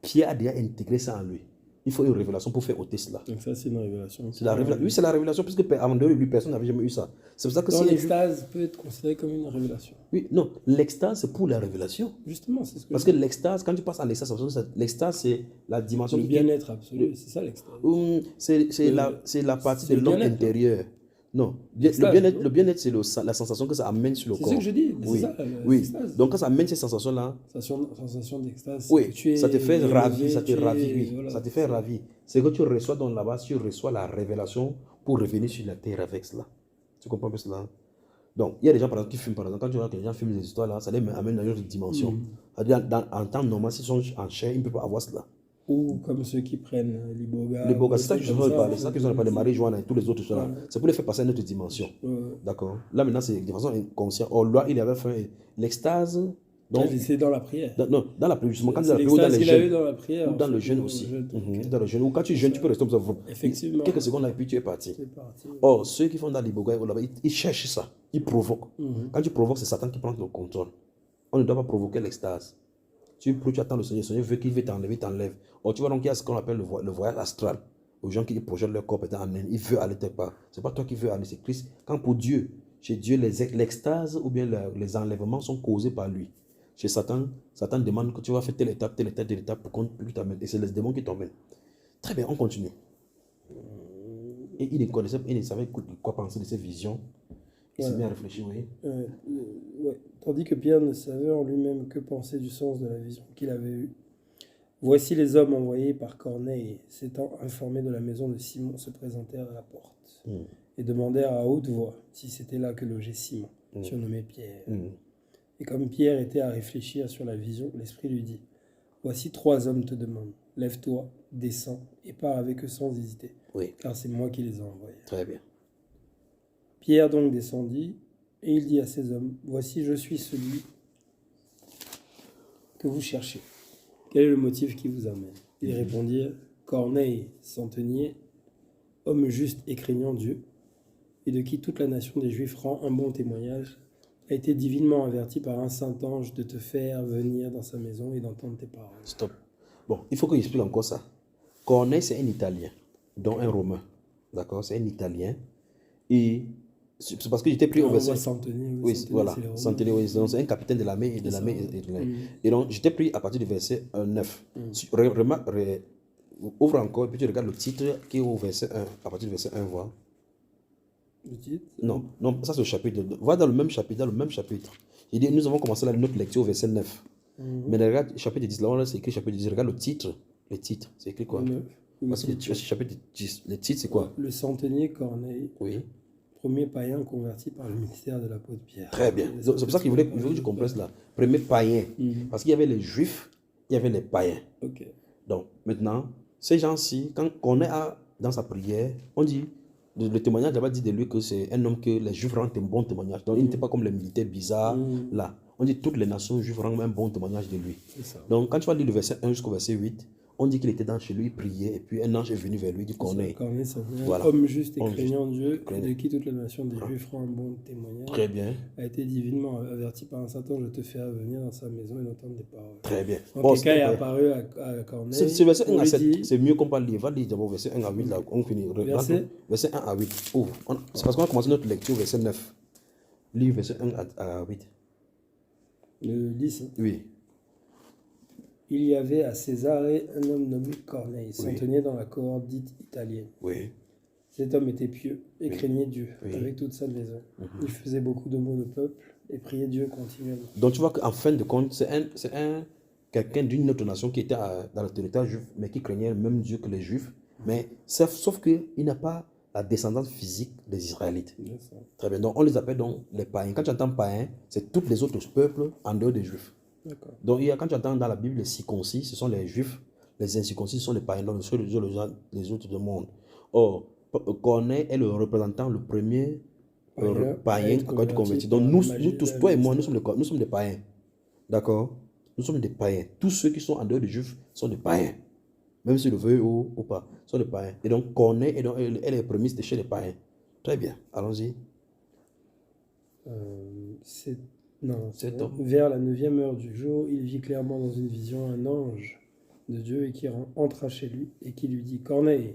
Pierre a déjà intégré ça en lui. Il faut une révélation pour faire ôter cela. Donc ça, c'est une révélation. C'est la révélation. Oui, c'est la révélation, puisque avant de lui, personne n'avait jamais eu ça. C'est pour ça que donc l'extase peut être considérée comme une révélation. Oui, non, l'extase, c'est pour la révélation. Justement, c'est ce que parce que l'extase, quand tu passes en extase, l'extase, c'est la dimension le bien-être absolu, c'est ça l'extase. C'est la partie de l'homme intérieur. Non, le bien-être, c'est la sensation que ça amène sur le corps. C'est ce que je dis. Oui, ça, oui. Donc quand ça amène ces sensations-là, sensation d'extase. oui, ça te fait ravir, ça te ravit, oui, voilà, ça te fait ravir. C'est que tu reçois dans là-bas, tu reçois la révélation pour revenir sur la terre avec cela. Tu comprends un peu cela? Donc, il y a des gens par exemple, qui fument, par exemple, quand tu vois que les gens fument des histoires là, ça les amène dans une autre dimension. En temps normal, s'ils sont en chair, ils ne peuvent pas avoir cela. Ou comme ceux qui prennent l'iboga. C'est ça que je veux parler. C'est ça que je veux parler de marijuana et tous les autres choses là. C'est pour les faire passer à une autre dimension. D'accord. Là maintenant, c'est de façon inconsciente. Oh, là, il avait fait l'extase. Donc, c'est dans la prière. Non, dans la prière, justement, quand tu as la prière, dans les jeûnes. Dans la prière, ou dans le jeûne aussi. Dans le jeûne. Ou quand tu jeûnes, tu peux rester comme ça. Effectivement. Quelques secondes là, et puis tu es parti. Or, ceux qui font dans l'iboga, ils cherchent ça. Ils provoquent. Quand tu provoques, c'est Satan qui prend le contrôle. On ne doit pas provoquer l'extase. Tu pries, tu attends le Seigneur veut qu'il veut t'enlever, il t'enlève. Or, tu vois donc il y a ce qu'on appelle le voyage astral. Aux gens qui projettent leur corps peut-être en Inde, il veut aller quelque part. Ce n'est pas toi qui veux aller, c'est Christ. Quand pour Dieu, chez Dieu, l'extase ou bien les enlèvements sont causés par lui. Chez Satan, Satan demande que tu vas faire telle étape, telle étape, telle étape pour qu'on puisse t'amène. Et c'est les démons qui t'emmènent. Très bien, on continue. Et il ne connaissait, il ne savait quoi penser de ces visions. Il s'est mis à réfléchir, oui. Ouais. Tandis que Pierre ne savait en lui-même que penser du sens de la vision qu'il avait eue. Voici les hommes envoyés par Corneille, s'étant informés de la maison de Simon, se présentèrent à la porte et demandèrent à haute voix si c'était là que logeait Simon, surnommé Pierre. Et comme Pierre était à réfléchir sur la vision, l'Esprit lui dit, voici 3 hommes te demandent, lève-toi, descends et pars avec eux sans hésiter, car c'est moi qui les ai envoyés. Très bien. Pierre donc descendit et il dit à ces hommes, voici je suis celui que vous cherchez. Quel est le motif qui vous amène? Ils répondirent, Corneille, centenier, homme juste et craignant Dieu, et de qui toute la nation des Juifs rend un bon témoignage, a été divinement averti par un saint ange de te faire venir dans sa maison et d'entendre tes paroles. Stop. Bon, il faut que j'explique encore ça. Corneille, c'est un Italien, dont un Romain. D'accord? C'est un Italien. Et c'est parce que j'étais pris au verset. Oui, voilà. Centenier, oui. Donc, c'est un capitaine de l'armée et de l'armée. Et donc, j'étais pris à partir du verset 9. Ouvre encore et puis tu regardes le titre qui est au verset 1. À partir du verset 1, voir. Le titre? Non, ça c'est le chapitre. Va dans le même chapitre. J'ai dit, nous avons commencé notre lecture au verset 9. Mais regarde, chapitre 10, là, c'est écrit chapitre 10. Regarde le titre. C'est écrit quoi? Parce que chapitre 10, le titre, c'est quoi? Le centenier Corneille. Oui. Premier païen converti par le ministère de l'apôtre Pierre. Très bien. C'est pour ça qu'il voulait que je comprenne cela. Premier païen. Parce qu'il y avait les juifs, il y avait les païens. Donc, maintenant, ces gens-ci, quand on est dans sa prière, on dit, le témoignage là-bas dit de lui que c'est un homme que les juifs rendent un bon témoignage. Donc, il n'était pas comme les militaires bizarres. Là, on dit toutes les nations juives rendent un bon témoignage de lui. Donc, quand tu vas lire le verset 1 jusqu'au verset 8, on dit qu'il était dans chez lui, il priait, et puis un ange est venu vers lui, dit Corneille. Corneille, homme juste et craignant Dieu, de qui toute la nation des Juifs rend un bon témoignage. Très bien. A été divinement averti par un saint ange de te faire venir dans sa maison et d'entendre des paroles. Très bien. Donc, quelqu'un est apparu à Corneille. C'est verset 1 à 7. C'est mieux qu'on parle lire. Va lire d'abord verset 1 à 8. Là, on finit. Verset 1 à 8. Ouvre. C'est parce qu'on a commencé notre lecture, verset 9. Lis verset 1 à 8. Le 10. Hein. Oui. Il y avait à Césarée un homme nommé Corneille, centenier dans la cohorte dite italienne. Oui. Cet homme était pieux et craignait Dieu avec toute sa maison. Il faisait beaucoup de maux au peuple et priait Dieu continuellement. Donc tu vois qu'en fin de compte, c'est quelqu'un d'une autre nation qui était dans le territoire juif, mais qui craignait le même Dieu que les Juifs. Mais sauf qu'il n'a pas la descendance physique des Israélites. Très bien. Donc on les appelle donc les païens. Quand tu entends païens, c'est tous les autres peuples en dehors des Juifs. Donc, quand tu entends dans la Bible les circoncis, ce sont les juifs, les incirconcis, ce sont les païens, donc les autres du monde. Or, Corneille est le représentant, le premier païen à être converti. Donc, nous tous, toi et moi, nous sommes des païens. D'accord? Nous sommes des païens. Tous ceux qui sont en dehors des juifs sont des païens. Même s'ils le veulent ou pas, sont des païens. Et donc, Corneille est les prémices de chez les païens. Très bien, allons-y. Vers la 9e heure du jour, il vit clairement dans une vision un ange de Dieu et qui entra chez lui et qui lui dit « Corneille !»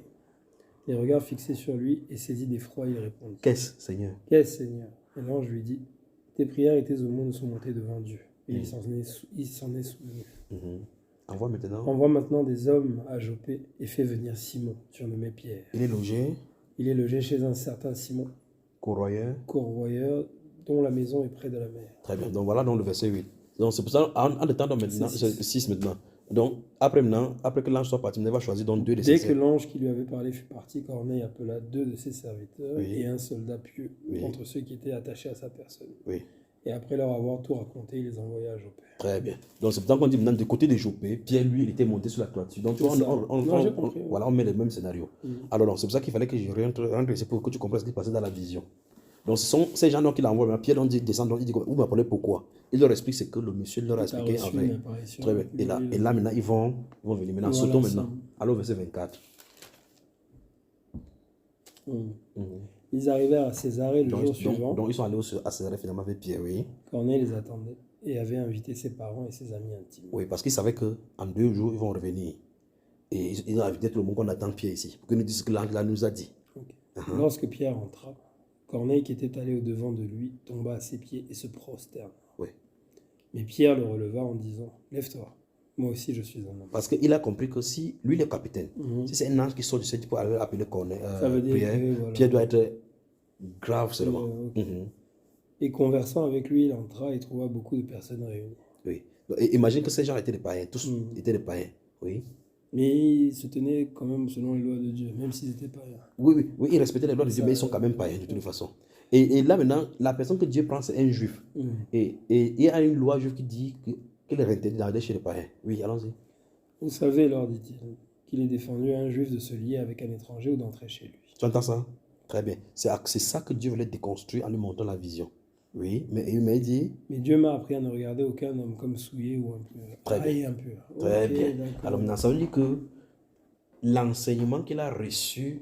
Les regards fixés sur lui et saisi d'effroi, il répondit « Qu'est-ce, Seigneur ?» « Qu'est-ce, Seigneur ?» Et l'ange lui dit « Tes prières et tes aumônes sont montées devant Dieu. » Et il s'en est souvenu. Envoie maintenant des hommes à Jopé et fais venir Simon, surnommé Pierre. Il est logé chez un certain Simon, courroyeur, dont la maison est près de la mer. Très bien. Donc voilà donc le verset 8. Donc c'est pour ça, en attendant maintenant, c'est 6 maintenant. Donc après que l'ange soit parti, il va choisir donc 2 de ses serviteurs. Dès que l'ange qui lui avait parlé fut parti, Corneille appela 2 de ses serviteurs et un soldat pieux entre ceux qui étaient attachés à sa personne. Et après leur avoir tout raconté, il les envoya à Jopé. Très bien. Donc c'est pour ça qu'on dit maintenant du côté de Jopé, Pierre lui, il était monté sur la toiture. Donc tu vois, on met le même scénario. Alors c'est pour ça qu'il fallait que je rentre ici pour que tu comprennes ce qui se passait dans la vision. Donc ce sont ces gens qui l'envoient. Pierre donc dit descend, donc il dit vous m'appelez pourquoi? Il leur explique ce que le monsieur leur a expliqué en vrai. Très bien. Et là maintenant ils vont venir. Maintenant sautons maintenant. Alors verset 24. Ils arrivèrent à Césarée le jour suivant. Donc ils sont allés à Césarée finalement avec Pierre, oui. Corneille les attendait et avait invité ses parents et ses amis intimes. Oui, parce qu'il savait qu'en 2 jours, ils vont revenir. Et ils ont invité tout le monde qu'on attend Pierre ici, pour qu'il nous dise ce que l'ange là nous a dit. Ok. Lorsque Pierre entra, Corneille, qui était allé au-devant de lui, tomba à ses pieds et se prosterna. Oui. Mais Pierre le releva en disant, « Lève-toi, moi aussi je suis un homme. » Parce qu'il a compris que si lui, le capitaine, si c'est un ange qui sort du ciel, tu peux aller appeler Corneille, Ça veut dire Pierre, que, voilà. Pierre doit être grave seulement. Ok. Mhm. Et conversant avec lui, il entra et trouva beaucoup de personnes réunies. Oui. Donc, imagine que ces gens étaient des païens, tous Mhm. étaient des païens. Oui. Mais ils se tenaient quand même selon les lois de Dieu, même s'ils étaient païens. Oui, ils respectaient les lois de Dieu, Ça, mais ils sont quand même païens de toute façon. Et là maintenant, la personne que Dieu prend, c'est un juif. Mhm. Et il y a une loi juive qui dit qu'il est interdit d'aller chez les païens. Oui, allons-y. Vous savez, leur dit-il, qu'il est défendu à un juif de se lier avec un étranger ou d'entrer chez lui. Tu entends ça? Très bien. C'est ça que Dieu voulait déconstruire en lui montrant la vision. Oui, mais il m'a dit... Mais Dieu m'a appris à ne regarder aucun homme comme souillé ou impur. Très bien. Et impur. Très Ok, bien. d'accord. Alors maintenant, ça veut dire que l'enseignement qu'il a reçu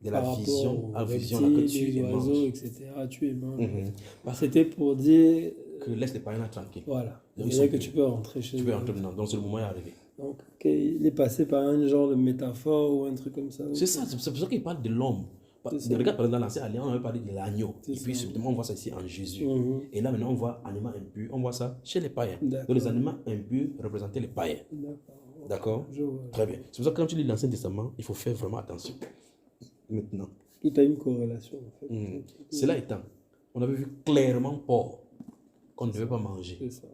de la Par vision, rapport aux la vision là, que reptiles, tu les oiseaux, manges. etc. Tu es mort. Mhm. C'était pour dire, Que laisse les païens là tranquilles. voilà, Donc, il ils sont que purs. tu peux rentrer chez Tu eux. peux entrer dedans. Donc c'est le moment est arrivé. Donc, ok, il est passé par un genre de métaphore ou un truc comme ça. C'est ça, c'est pour ça qu'il parle de l'homme. C'est ça. Regarde, par exemple, dans l'Ancien Alliance, on avait parlé de l'agneau. C'est Et puis, ça. subtilement, on voit ça ici en Jésus. Mhm. Et là, maintenant, on voit animaux impurs. On voit ça chez les païens. D'accord. Donc, les animaux impurs représentaient les païens. D'accord. D'accord? Je vois. Très bien. C'est pour ça que quand tu lis l'Ancien Testament, il faut faire vraiment attention. Maintenant. Tout a une corrélation, en fait. Mhm. Cela étant, on avait vu clairement Paul qu'on ne devait pas manger. C'est ça.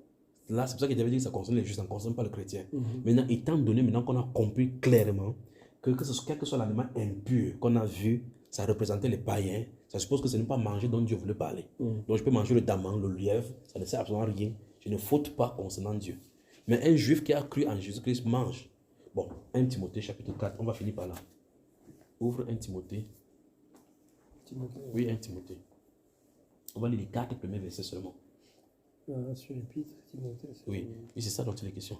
Là, c'est pour ça qu'il avait dit que ça concerne les justes, ça ne concerne pas le chrétien. Mhm. Maintenant, étant donné maintenant qu'on a compris clairement que quel que soit l'aliment impur qu'on a vu, ça représentait les païens, ça suppose que ce n'est pas manger dont Dieu voulait parler. Donc je peux manger le daman, le lièvre, ça ne sert absolument à rien. Je ne faute pas concernant Dieu. Mais un juif qui a cru en Jésus-Christ mange. Bon, 1 Timothée chapitre 4, on va finir par là. Ouvre 1 Timothée. Timothée. Oui, 1 Timothée. On va lire les 4 premiers versets seulement. Sur l'épître, Timothée. Oui, c'est ça dont il est question.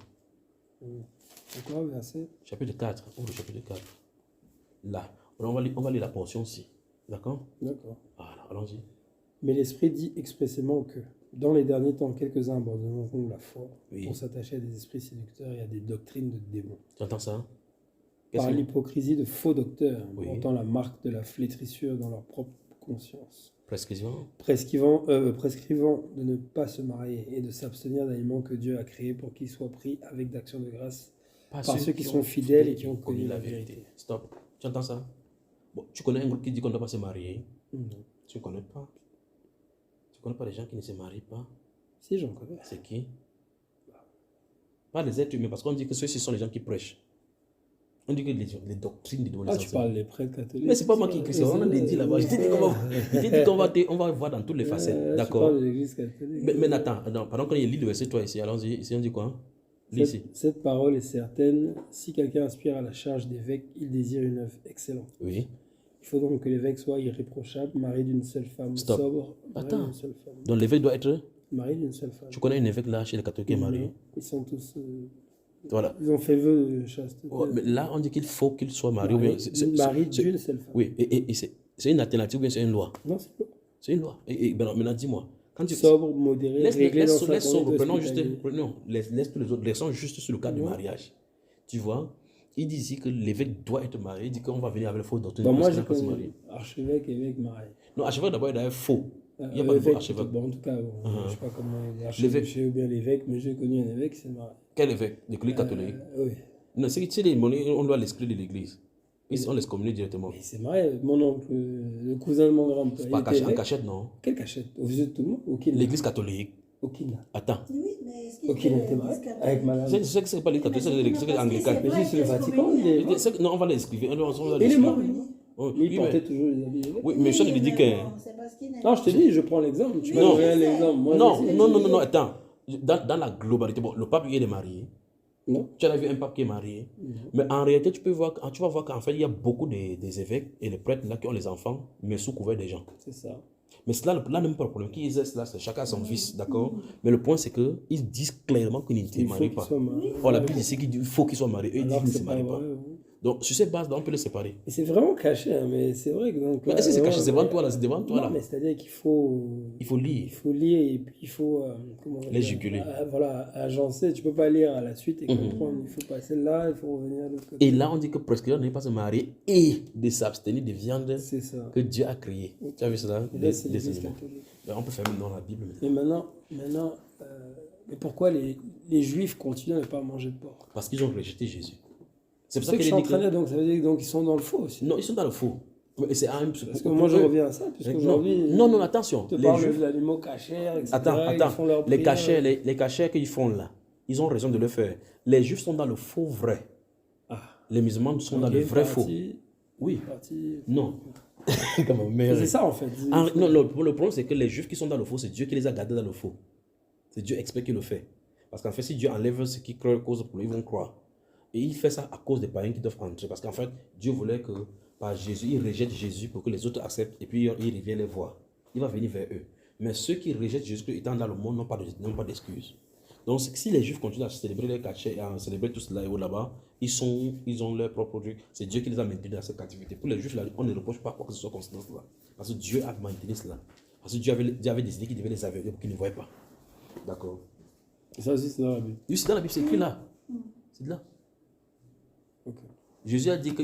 C'est quoi, verset? Chapitre 4, ouvre le chapitre 4. Là, on va lire la portion aussi. D'accord? D'accord. Voilà, allons-y. Mais l'Esprit dit expressément que, dans les derniers temps, quelques-uns abandonneront la foi Oui. pour s'attacher à des esprits séducteurs et à des doctrines de démons. Tu entends ça? Par l'hypocrisie de faux docteurs, Oui. portant la marque de la flétrissure dans leur propre conscience. Prescription. Prescrivant de ne pas se marier et de s'abstenir d'aliments que Dieu a créés pour qu'ils soient pris avec d'action de grâce par ceux qui sont fidèles et qui ont connu la vérité. Stop. Tu entends ça? Bon, tu connais un groupe qui dit qu'on ne doit pas se marier? Mhm. Tu ne connais pas? Tu ne connais pas les gens qui ne se marient pas? Si, j'en connais. C'est qui? Pas les êtres humains, parce qu'on dit que ceux-ci sont les gens qui prêchent. On dit que les doctrines des Ah, tu parles des prêtres catholiques. Mais c'est pas moi qui écris ça, on a dit là-bas. Je t'ai dit qu'on va voir dans toutes les facettes. D'accord? Tu parles de l'église catholique. Mais attends, pendant qu'on lit le verset 3 ici, allons-y, ici on dit quoi? Lis ici. Cette parole est certaine. Si quelqu'un aspire à la charge d'évêque, il désire une œuvre excellente. Oui. Il faut donc que l'évêque soit irréprochable, marié d'une seule femme, Stop. sobre, marié Attends. d'une seule femme. Donc l'évêque doit être... Marié d'une seule femme. Tu connais un évêque là chez les catholiques qui est marié? Ils sont tous... Voilà. Ils ont fait vœu de chasteté. Ouais, mais là, on dit qu'il faut qu'il soit marié. Marié d'une seule femme. Oui, et c'est une alternative ou bien c'est une loi? Non, c'est pas. C'est une loi. Et maintenant, dis-moi. Quand tu... Sobre, modéré, réglé dans sa laisse sobre, conduite prenons juste... hospitalière. Non, laisse tous les autres. Laissons juste sur le cas du mariage. Tu vois? Il dit ici que l'évêque doit être marié. Il dit qu'on va venir avec le faux doctrine. Bon, moi, je je pas se connais marier. archevêque, évêque, marié. Non, archevêque d'abord, il doit être faux. Il n'y a pas de faux Évêque, archevêque. bon, en tout cas, bon, je ne sais pas comment L'évêque. l'archevêque ou bien l'évêque, mais j'ai connu un évêque, c'est marié. Quel évêque? L'église catholique? Oui. Non, c'est que tu sais, les monnaies, on doit l'exclure de l'église. Ici, on les communie directement. Mais c'est marié. Mon oncle, le cousin de mon grand-père. Pas il était en évêque. cachette, non? Quelle cachette? Aux yeux de tout le monde? Aucune. L'église catholique. Aucune. Attends. Oui, mais est-ce qu'il Aucune était mariée avec madame. Je sais que c'est pas l'église catholique, c'est l'église anglicane. Mais juste le Vatican, il est. Non, on va l'exclure. Il est mort. Oui, Mais il mais- portait toujours les habits évêques. oui, mais ça, il dit que... Non, je te dis, je prends l'exemple. Tu m'as Non. donné un exemple. Moi, Non, je sais. non, attends. Dans la globalité, bon, le pape, il est marié. Non. Tu as vu un pape qui est marié. Mais en réalité, tu vas voir qu'en fait, il y a beaucoup des évêques et les prêtres là qui ont les enfants, mais sous couvert des gens. C'est ça. Mais cela, là, même pas le problème. Qui exerce là, c'est chacun a son fils, d'accord? Mais le point, c'est qu'ils disent clairement qu'ils ne se Il faut marient qu'il pas. soit marié. Or, la Bible ici qui dit qu'il faut qu'ils soient mariés. Eux, ils disent Alors qu'ils que ne se c'est pas marient pas. vrai. Oui. Donc, sur ces bases-là, on peut les séparer. Et c'est vraiment caché, hein, mais c'est vrai que donc. Mais est-ce que c'est caché? C'est devant toi, là, c'est devant toi, Non, là. mais c'est-à-dire qu'il faut. Il faut lire. Il faut lire et puis il faut. Comment on va Les dire, juguler. voilà, agencer. Tu peux pas lire à la suite et comprendre. Il faut passer là, il faut revenir de l'autre côté. Et là, on dit que prescrire n'est pas se marier et de s'abstenir des viandes C'est ça. que Dieu a créées. Tu as vu cela? Et là, c'est Des l'Église éléments. catholique. Ben, on peut faire dans la Bible. Mais maintenant mais pourquoi les Juifs continuent à ne pas manger de porc? Parce qu'ils ont rejeté Jésus. C'est pour C'est ça ce que je qu'il suis en dit train de que... dire, donc ça veut dire qu'ils sont dans le faux aussi. Non, ils sont dans le faux. Mais c'est un... Parce que moi je reviens à ça, puisqu'aujourd'hui. Non, attention. Tu Les parles Juifs... de l'animal cachère, etc. Attends. Ils font leur Les prière. cachets qu'ils font là, ils ont raison de le faire. Les Juifs sont dans le faux vrai. Ah. Les musulmans sont dans Ok, le vrai faux. parti- Oui. parti- Non. Comme ma mère. C'est ça en fait. Non, le problème, c'est que les Juifs qui sont dans le faux, c'est Dieu qui les a gardés dans le faux. C'est Dieu exprès qui le fait. Parce qu'en fait, si Dieu enlève ce qui cause pour eux, ils vont croire. Et il fait ça à cause des païens qui doivent entrer. Parce qu'en fait, Dieu voulait que par Jésus, il rejette Jésus pour que les autres acceptent et puis il revient les voir. Il va venir vers eux. Mais ceux qui rejettent Jésus étant dans le monde n'ont pas d'excuses. Donc, si les Juifs continuent à célébrer les cachets, à célébrer tout cela là-bas, ils ont leur propre truc. C'est Dieu qui les a maintenus dans cette captivité. Pour les Juifs, là, on ne reproche pas quoi que ce soit concernant cela. Parce que Dieu a maintenu cela. Parce que Dieu avait décidé qu'il devait les aveugler pour qu'ils ne voient pas. D'accord. Ça aussi c'est dans la Bible. Oui, c'est dans la Bible, c'est écrit là. C'est de là. Ok. Jésus a dit que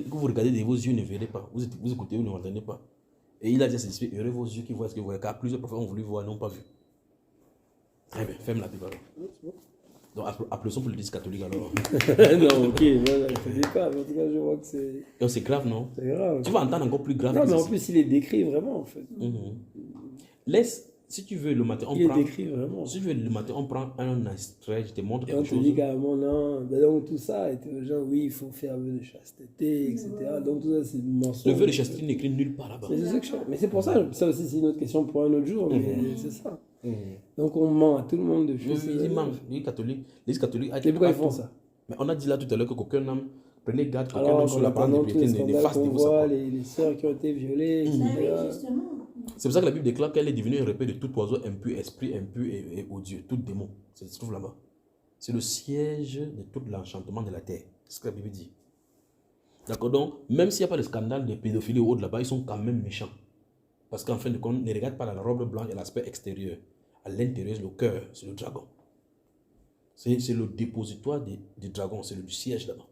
vous regardez de vos yeux, ne verrez pas. Vous écoutez, vous ne m'entendez pas. Et il a dit à ses esprits, heureux vos yeux qui voient ce que vous voyez, car plusieurs prophètes ont voulu voir, n'ont pas vu. Très bien, ferme la Bible alors. Donc, applaudissons pour l'Église catholique alors. Non, ok, voilà, je te dis pas, mais en tout cas, je vois que c'est Donc, c'est grave, non? grave. Tu vas entendre encore plus grave. Non, que mais en ceci. plus, il est décrit vraiment, en fait. Laisse, si tu veux, le matin, on Il est prend. décrit vraiment. Si tu veux, le matin, on prend un extrait, je te montre Et on quelque te chose. dit carrément, non, ben donc tout ça, et genre, oui, il faut faire vœu de chasteté, etc. Donc tout ça, c'est mensonge. Le vœu de chasteté n'est écrit nulle part là-bas. Mais c'est ça que mais c'est pour ça, ça aussi, c'est une autre question pour un autre jour, mais c'est ça. Donc on ment à tout le monde de choses. Ils mentent. L'Église catholique a Et pourquoi ils font ça? Mais on a dit là tout à l'heure que qu'aucun homme, prenez garde qu'aucun Alors, homme sur la parole de pendant tous les piété ne scandales fasse qu'on défaut sa voit, parole. les sœurs qui ont été violées, etc. Ben oui, justement. C'est pour ça que la Bible déclare qu'elle est devenue un repère de tout oiseau impur, esprit impur et odieux, tout démon. Ça se trouve là-bas. C'est le siège de tout l'enchantement de la terre. C'est ce que la Bible dit. D'accord? Donc, même s'il n'y a pas de scandale de pédophilie ou autre là-bas, ils sont quand même méchants. Parce qu'en fin de compte, ne regarde pas la robe blanche et l'aspect extérieur. À l'intérieur, le cœur, c'est le dragon. C'est le dépositoire du dragon, c'est le siège là-bas.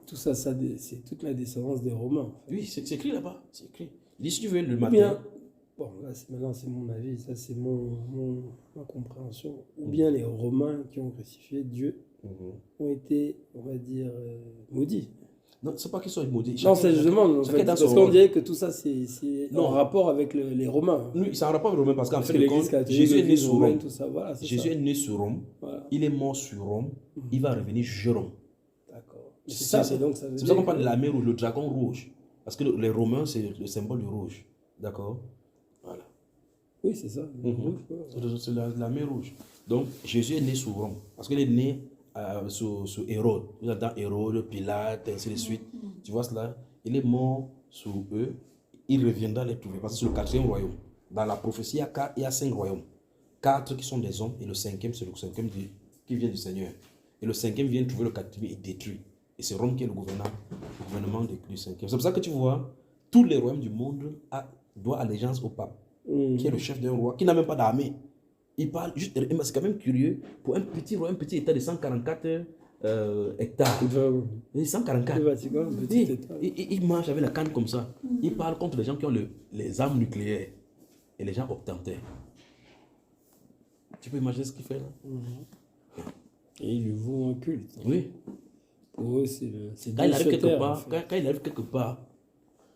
Tout ça, c'est toute la descendance des Romains. Oui, c'est écrit là-bas. C'est écrit. Dis si tu veux le Ou matin. bien, bon, là, maintenant c'est mon avis, ça c'est ma compréhension. Ou bien les Romains qui ont crucifié Dieu ont été, on va dire, maudits. Non, c'est pas qu'ils sont maudits. Non, c'est justement, en chacun fait, dans parce son qu'on rôle. dirait que tout ça c'est Non. en rapport avec les Romains. Oui, c'est un rapport avec Romain parce qu'en Parce fait, que l'Église catholique, Jésus est né l'Église sur romaine, Rome. tout ça, voilà, c'est Jésus ça. est né sur Rome. Voilà. Il est mort sur Rome. Il va revenir juger Rome. D'accord. C'est ça, c'est donc ça veut C'est pour ça qu'on dire parle que- de la mer rouge, le dragon rouge. Parce que les Romains, c'est le symbole du rouge. D'accord? Voilà. Oui, c'est ça. C'est la mer rouge. Donc, Jésus est né sur Rome. Parce qu'il est né sous Hérode. Vous entendez Hérode, Pilate, ainsi de suite. Tu vois cela? Il est mort sous eux. Il reviendra les trouver. Parce que c'est le 4e royaume. Dans la prophétie, il y a 5 royaumes. 4 qui sont des hommes. Et le 5e, c'est le 5e qui vient du Seigneur. Et le 5e vient trouver le 4e et détruit. Et c'est Rome qui est le gouvernement du 5e. C'est pour ça que tu vois, tous les royaumes du monde doivent allégeance au pape, qui est le chef d'un roi, qui n'a même pas d'armée. Il parle juste, c'est quand même curieux, pour un petit royaume, un petit état de 144 hectares. Et 144. Le Vatican, le petit état. Il marche avec la canne comme ça. Il parle contre les gens qui ont les armes nucléaires. Et les gens obtentaient. Tu peux imaginer ce qu'il fait là? Et ils lui vouent un culte. Oui. Pour eux, c'est Quand il arrive quelque Dieu part, sur terre, en fait. quand il arrive quelque part,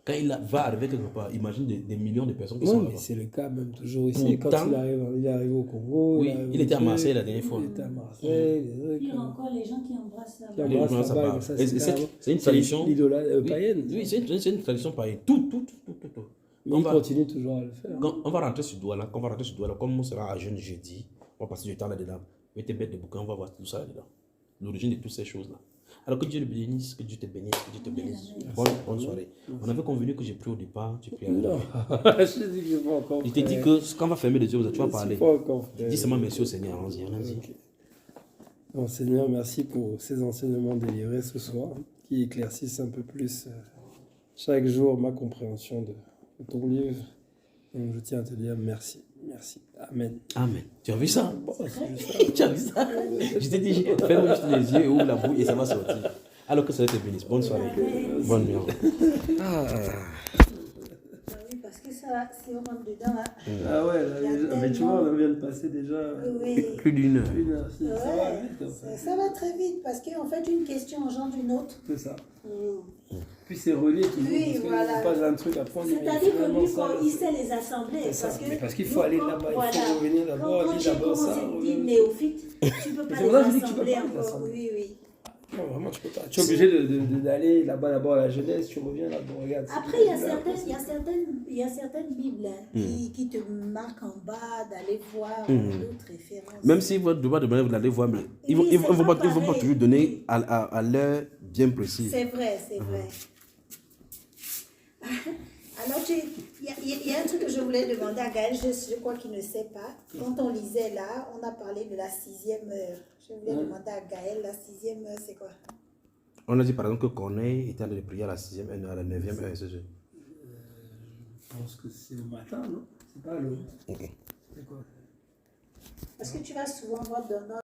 quand il va arriver quelque part, imagine des millions de personnes qui Oui, sont mais là-bas. c'est le cas même toujours ici. Pourtant- Quand il est arrivé au Congo, Oui, arrivé il était à au Tchad, Marseille la dernière fois. Il était à Marseille, les trucs, Pire encore, les gens qui embrassent la qui balle. Les embrassent gens, ça la bague, part. ça, Et c'est une tradition. L'idola Oui, païenne. Oui, c'est une tradition païenne. Tout. Mais On il va- continue toujours à le faire. Quand on va rentrer sur Douala, comme on sera à jeune jeudi, on va passer du temps là-dedans. Mettez bête de bouquin, on va voir tout ça là-dedans. L'origine de toutes ces choses-là. Alors que Dieu le bénisse, que Dieu te bénisse, que Dieu te bénisse. Bonne soirée. On avait convenu que j'ai pris au départ, tu pries à Non, je dis que je vais encore Il te dit faire. que quand on va fermer les yeux, tu vas Je parler. suis pas encore faire. Dis seulement merci au Seigneur, allons-y. Ok. Bon, Seigneur, merci pour ces enseignements délivrés ce soir, qui éclaircissent un peu plus chaque jour ma compréhension de ton livre. Donc, je tiens à te dire merci. Merci. Amen. Amen. Tu as vu ça? Bon, c'est juste ça. Tu as vu ça? Je t'ai dit, ferme juste les yeux et ouvre la bouche et ça va sortir. Alors que ça te bénisse. Bonne soirée. Bonne nuit. Ah oui, parce que ça, si on rentre dedans, là, Ah ouais, là, Il y a mais tu vois, tellement- on vient de passer déjà oui. Plus d'une heure. 1 heure. Ça va Ouais, vite, en fait. ça va très vite parce qu'en fait, une question engendre une autre. C'est ça. Mm. Puis c'est relié toujours, Oui, parce que voilà. on passe un truc, après on dit, mais C'est-à-dire que finalement, lui, ça, quand il sait les assemblées, c'est ça. parce que Mais parce qu'il nous, faut aller quand- là-bas, il voilà. faut revenir d'abord, Quand dire j'ai d'abord ça. commencé à dire revenir- néophyte, tu peux pas C'est les pour ça que je dis que tu peux assembler pas les encore. assembler. Oui, oui. Non, vraiment, tu peux pas. Tu es obligé d'aller là-bas d'abord à la jeunesse, tu reviens là, bon, regarde. Après, il y a certaines Bibles hein, qui te marquent en bas d'aller voir d'autres références. Même s'ils vont devoir demander, vous allez voir, mais ils ne Oui, c'est vont pas pas pareil. toujours donner à l'heure bien précise. C'est vrai, c'est vrai. Alors, il y a un truc que je voulais demander à Gaël, je crois qu'il ne sait pas. Quand on lisait là, on a parlé de la 6e heure. Je voulais demander à Gaël, la 6e heure, c'est quoi? On a dit par exemple que Corneille était en train de prier à la 6e heure, à la 9e heure, ce jeu. Je pense que c'est le matin, non? C'est pas le. C'est quoi? Parce que tu vas souvent voir dans